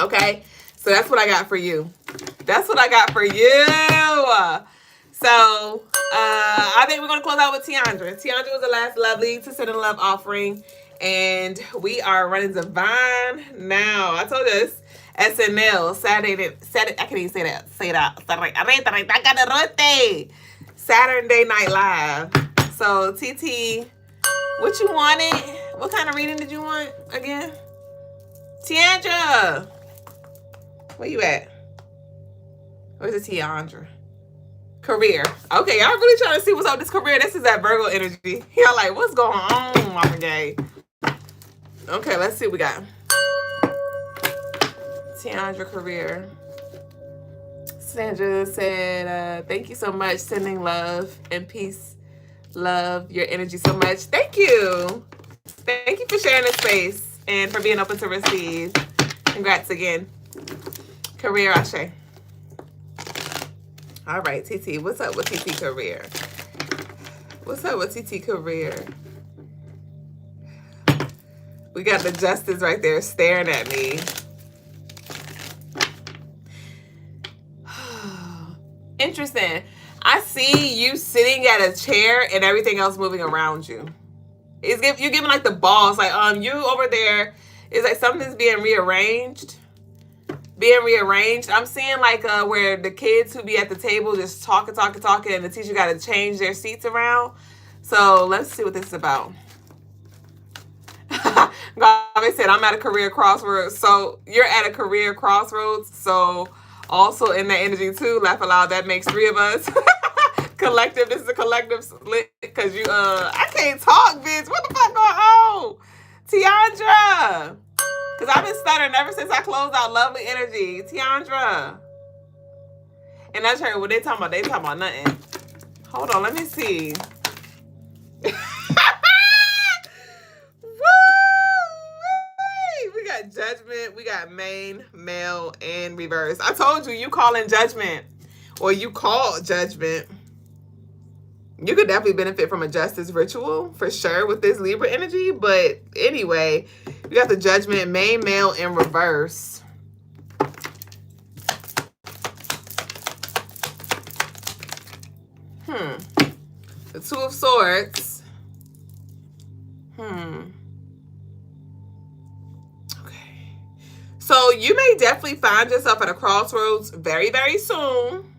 Speaker 1: Okay, so that's what I got for you. That's what I got for you. So I think we're going to close out with Tiandra. Tiandra was the last lovely to send a love offering. And we are running Divine now. I told you this. SNL, Saturday, I can't even say that. Saturday Night Live. So, TT, what you wanted? What kind of reading did you want again? Tiandra, where you at? Where's the Tiandra? Career. Okay, y'all really trying to see what's up with this career. This is that Virgo energy. Y'all like, what's going on, Mama Gay? Okay, let's see what we got. Tiandra career. Sandra said, thank you so much. Sending love and peace. Love your energy so much. Thank you. Thank you for sharing this space and for being open to receive. Congrats again. Career Ashe. All right, TT. What's up with TT career? What's up with TT career? We got the Justice right there staring at me. Interesting. I see you sitting at a chair and everything else moving around you. You're giving like the boss, like you over there. It's like something's being rearranged. I'm seeing like where the kids who be at the table just talking, and the teacher got to change their seats around. So let's see what this is about. They said I'm at a career crossroads. So you're at a career crossroads. So also in that energy too. Laugh aloud. That makes 3 of us. Collective. This is a collective split because you I can't talk, bitch. What the fuck going on? Tiandra. Because I've been stuttering ever since I closed out Lovely Energy. Tiandra. And that's her. What they talking about? They talking about nothing. Hold on. Let me see. We got Judgment. We got main, male, and reverse. I told you, you call in Judgment. Or you call Judgment. You could definitely benefit from a justice ritual for sure with this Libra energy. But anyway, you got the Judgment, main, male, and reverse. The 2 of Swords. Okay. So you may definitely find yourself at a crossroads very, very soon.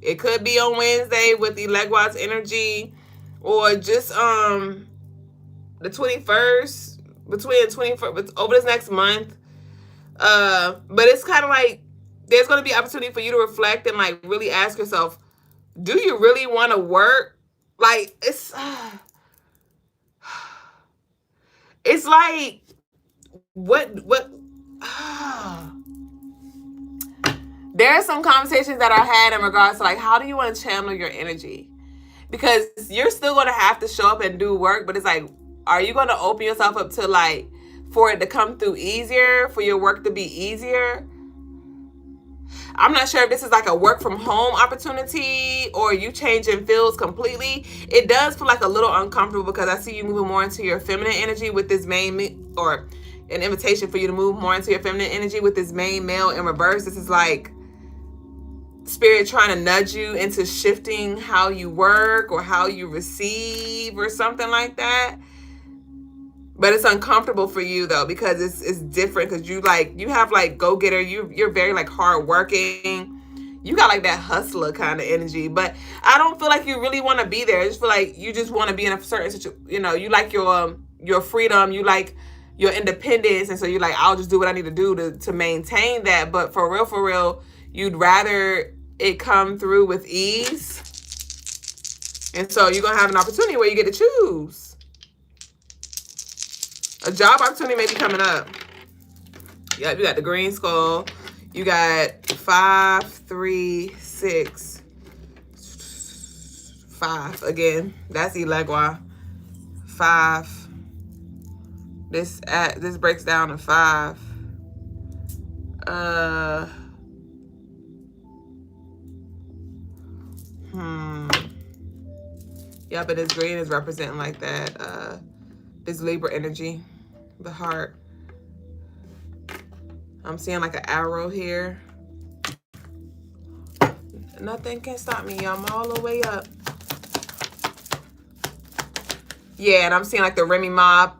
Speaker 1: It could be on Wednesday with the Legwise energy, or just the 21st, between 21st, over this next month. But it's kind of like there's going to be opportunity for you to reflect and like really ask yourself, do you really want to work? Like it's like what there are some conversations that I had in regards to like, how do you want to channel your energy? Because you're still going to have to show up and do work, but it's like, are you going to open yourself up to like, for it to come through easier, for your work to be easier? I'm not sure if this is like a work from home opportunity or you changing fields completely. It does feel like a little uncomfortable because I see you moving more into your feminine energy with this main, or an invitation for you to move more into your feminine energy with this main, male, in reverse. This is like Spirit trying to nudge you into shifting how you work or how you receive or something like that. But it's uncomfortable for you though, because it's different, because you have like go-getter, you're very like hardworking. You got like that hustler kind of energy, but I don't feel like you really want to be there. I just feel like you just want to be in a certain situation. You know, you like your freedom, you like your independence, and so you're like, I'll just do what I need to do to maintain that. But for real, you'd rather it come through with ease. And so you're going to have an opportunity where you get to choose. A job opportunity may be coming up. Yeah, you got the green skull. You got 5, 3, 6, 5. Again, that's Elegua. 5. This breaks down to 5. Yeah, but this green is representing like that, this Libra energy, the heart. I'm seeing like an arrow here. Nothing can stop me. I'm all the way up. Yeah, and I'm seeing like the Remy Ma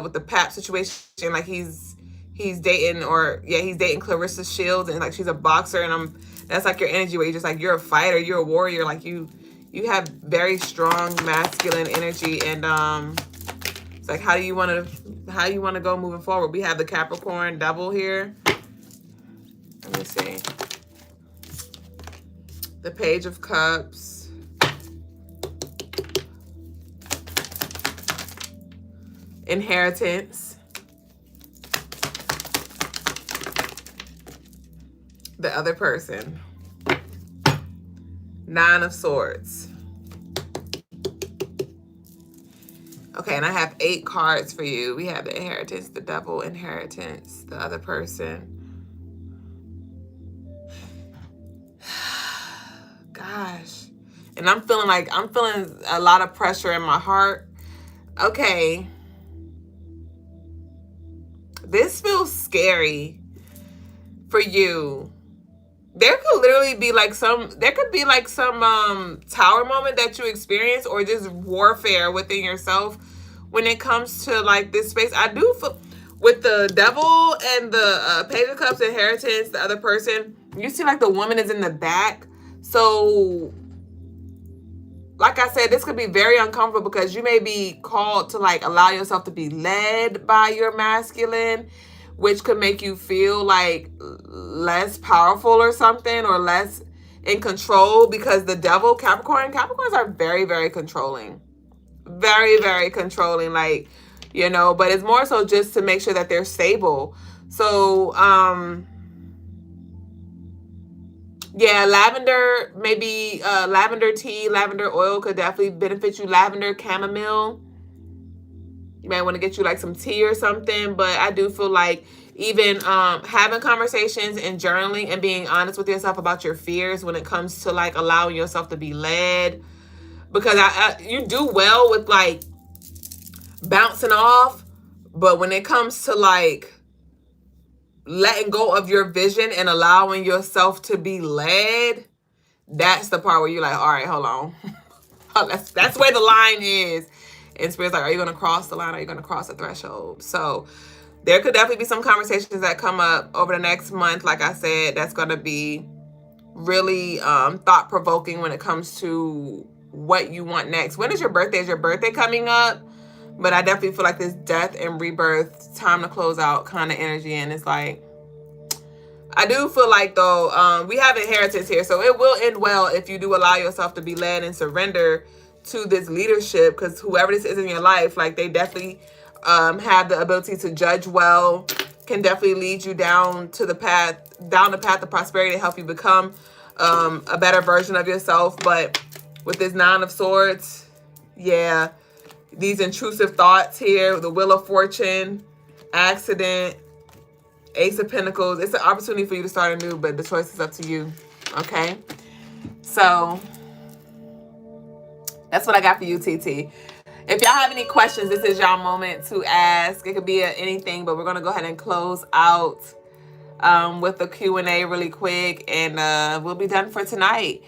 Speaker 1: with the Pap situation, like he's dating, or yeah, he's dating Clarissa Shields, and like she's a boxer, and that's like your energy where you're just like, you're a fighter, you're a warrior, like you have very strong masculine energy, and it's like, how you want to go moving forward. We have the Capricorn Devil here. Let me see. The Page of Cups. Inheritance. The other person. Nine of Swords. Okay, and I have 8 cards for you. We have the Inheritance, the Devil, Inheritance, the other person. Gosh. And I'm feeling a lot of pressure in my heart. Okay. This feels scary for you. There could literally be like some tower moment that you experience, or just warfare within yourself when it comes to like this space. I do feel with the Devil and the Page of Cups, Inheritance, the other person, you see like the woman is in the back. So like I said, this could be very uncomfortable because you may be called to like allow yourself to be led by your masculine, which could make you feel like less powerful or something, or less in control, because the Devil, Capricorns are very, very controlling. Very, very controlling, like, you know, but it's more so just to make sure that they're stable. So, yeah, lavender, maybe lavender tea, lavender oil could definitely benefit you. Lavender, chamomile. You might want to get you like some tea or something. But I do feel like even having conversations and journaling and being honest with yourself about your fears when it comes to like allowing yourself to be led. Because you do well with like bouncing off. But when it comes to like letting go of your vision and allowing yourself to be led, that's the part where you're like, all right, hold on. That's where the line is. And Spirit's like, are you going to cross the line? Are you going to cross the threshold? So there could definitely be some conversations that come up over the next month. Like I said, that's going to be really thought-provoking when it comes to what you want next. When is your birthday? Is your birthday coming up? But I definitely feel like this death and rebirth, time to close out kind of energy. And it's like, I do feel like though, we have inheritance here. So it will end well if you do allow yourself to be led and surrender to this leadership. Because whoever this is in your life, like they definitely have the ability to judge well, can definitely lead you down the path of prosperity to help you become a better version of yourself. But with this Nine of Swords, yeah, these intrusive thoughts here, the Wheel of Fortune, accident, Ace of Pentacles. It's an opportunity for you to start anew, but the choice is up to you. Okay? So that's what I got for you, TT. If y'all have any questions, this is y'all moment to ask. It could be anything, but we're going to go ahead and close out with the Q&A really quick, and we'll be done for tonight.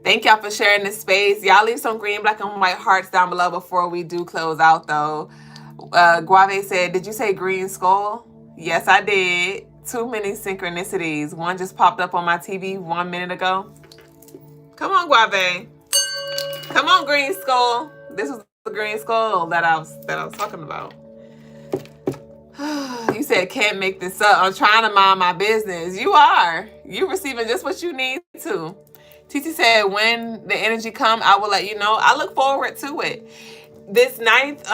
Speaker 1: Thank y'all for sharing this space. Y'all leave some green, black, and white hearts down below before we do close out, though. Guave said, did you say green skull? Yes, I did. Too many synchronicities. One just popped up on my TV 1 minute ago. Come on, Guave. Come on, green skull. This was the green skull that I was talking about. You said, can't make this up. I'm trying to mind my business. You are. You receiving just what you need to. TT said, when the energy come, I will let you know. I look forward to it. This ninth,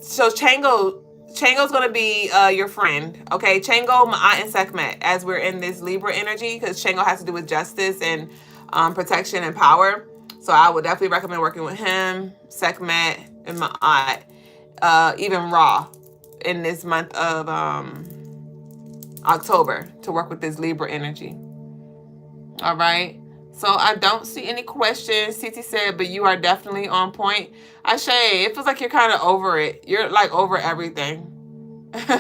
Speaker 1: so Chango's going to be your friend, okay? Chango, Ma'at, and Sekhmet, as we're in this Libra energy, because Chango has to do with justice and protection and power. So I would definitely recommend working with him, Sekhmet, and Ma'at, even Ra, in this month of October, to work with this Libra energy. All right? So I don't see any questions, TT said, but you are definitely on point. Ashe, it feels like you're kind of over it. You're like over everything.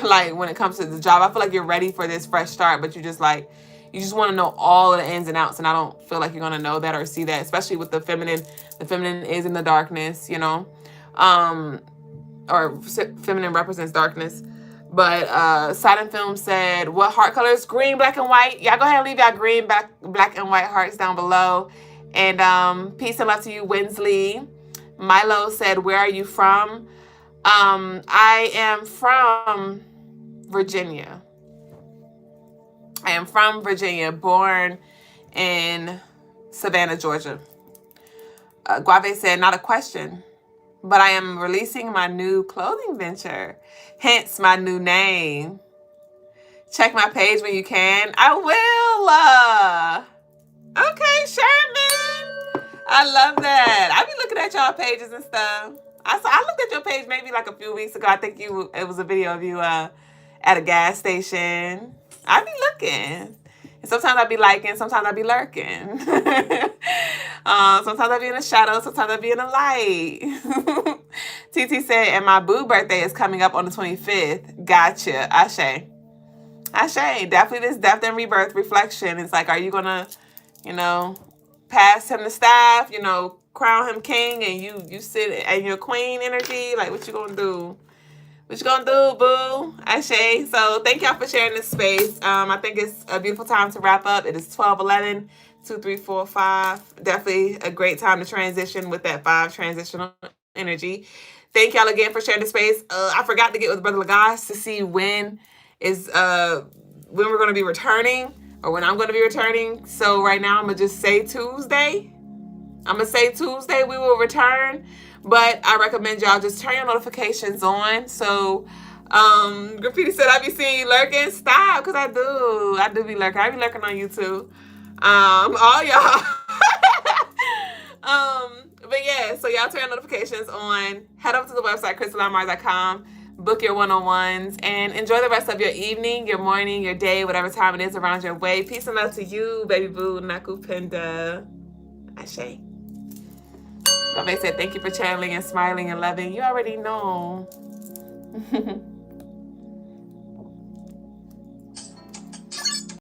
Speaker 1: Like when it comes to the job, I feel like you're ready for this fresh start, but you just want to know all of the ins and outs. And I don't feel like you're going to know that or see that, especially with the feminine. The feminine is in the darkness, you know. or feminine represents darkness. But Silent Film said, what heart colors? Green, black, and white. Y'all go ahead and leave y'all green, black, and white hearts down below. And peace and love to you, Winsley. Milo said, where are you from? I am from Virginia. I am from Virginia, born in Savannah, Georgia. Guave said, not a question, but I am releasing my new clothing venture, hence my new name. Check my page when you can. I will. Okay, Sherman. I love that. I be looking at y'all pages and stuff. I looked at your page maybe like a few weeks ago. I think it was a video of you at a gas station. I be looking. And sometimes I be liking, sometimes I be lurking. Sometimes I be in the shadow, sometimes I be in the light. TT said, and my boo birthday is coming up on the 25th. Gotcha. Ashe. Definitely this death and rebirth reflection. It's like, are you gonna, pass him the staff, crown him king, and you sit in your queen energy? Like, what you gonna do? What you gonna do, boo? Ashe. So thank y'all for sharing this space. I think it's a beautiful time to wrap up. It is 12:11, 2, 3, 4, 5. Definitely a great time to transition with that 5 transitional energy. Thank y'all again for sharing the space. I forgot to get with Brother Lagasse to see when we're gonna be returning, or when I'm gonna be returning. So right now I'm gonna just say Tuesday. We will return. But I recommend y'all just turn your notifications on. So, Graffiti said, I be seeing you lurking. Stop, because I do be lurking. I be lurking on YouTube. All y'all. But yeah, so y'all turn your notifications on. Head over to the website, CrystalineMars.com. Book your one-on-ones and enjoy the rest of your evening, your morning, your day, whatever time it is around your way. Peace and love to you, baby boo. Nakupenda. Ashe. They said, thank you for channeling and smiling and loving. You already know.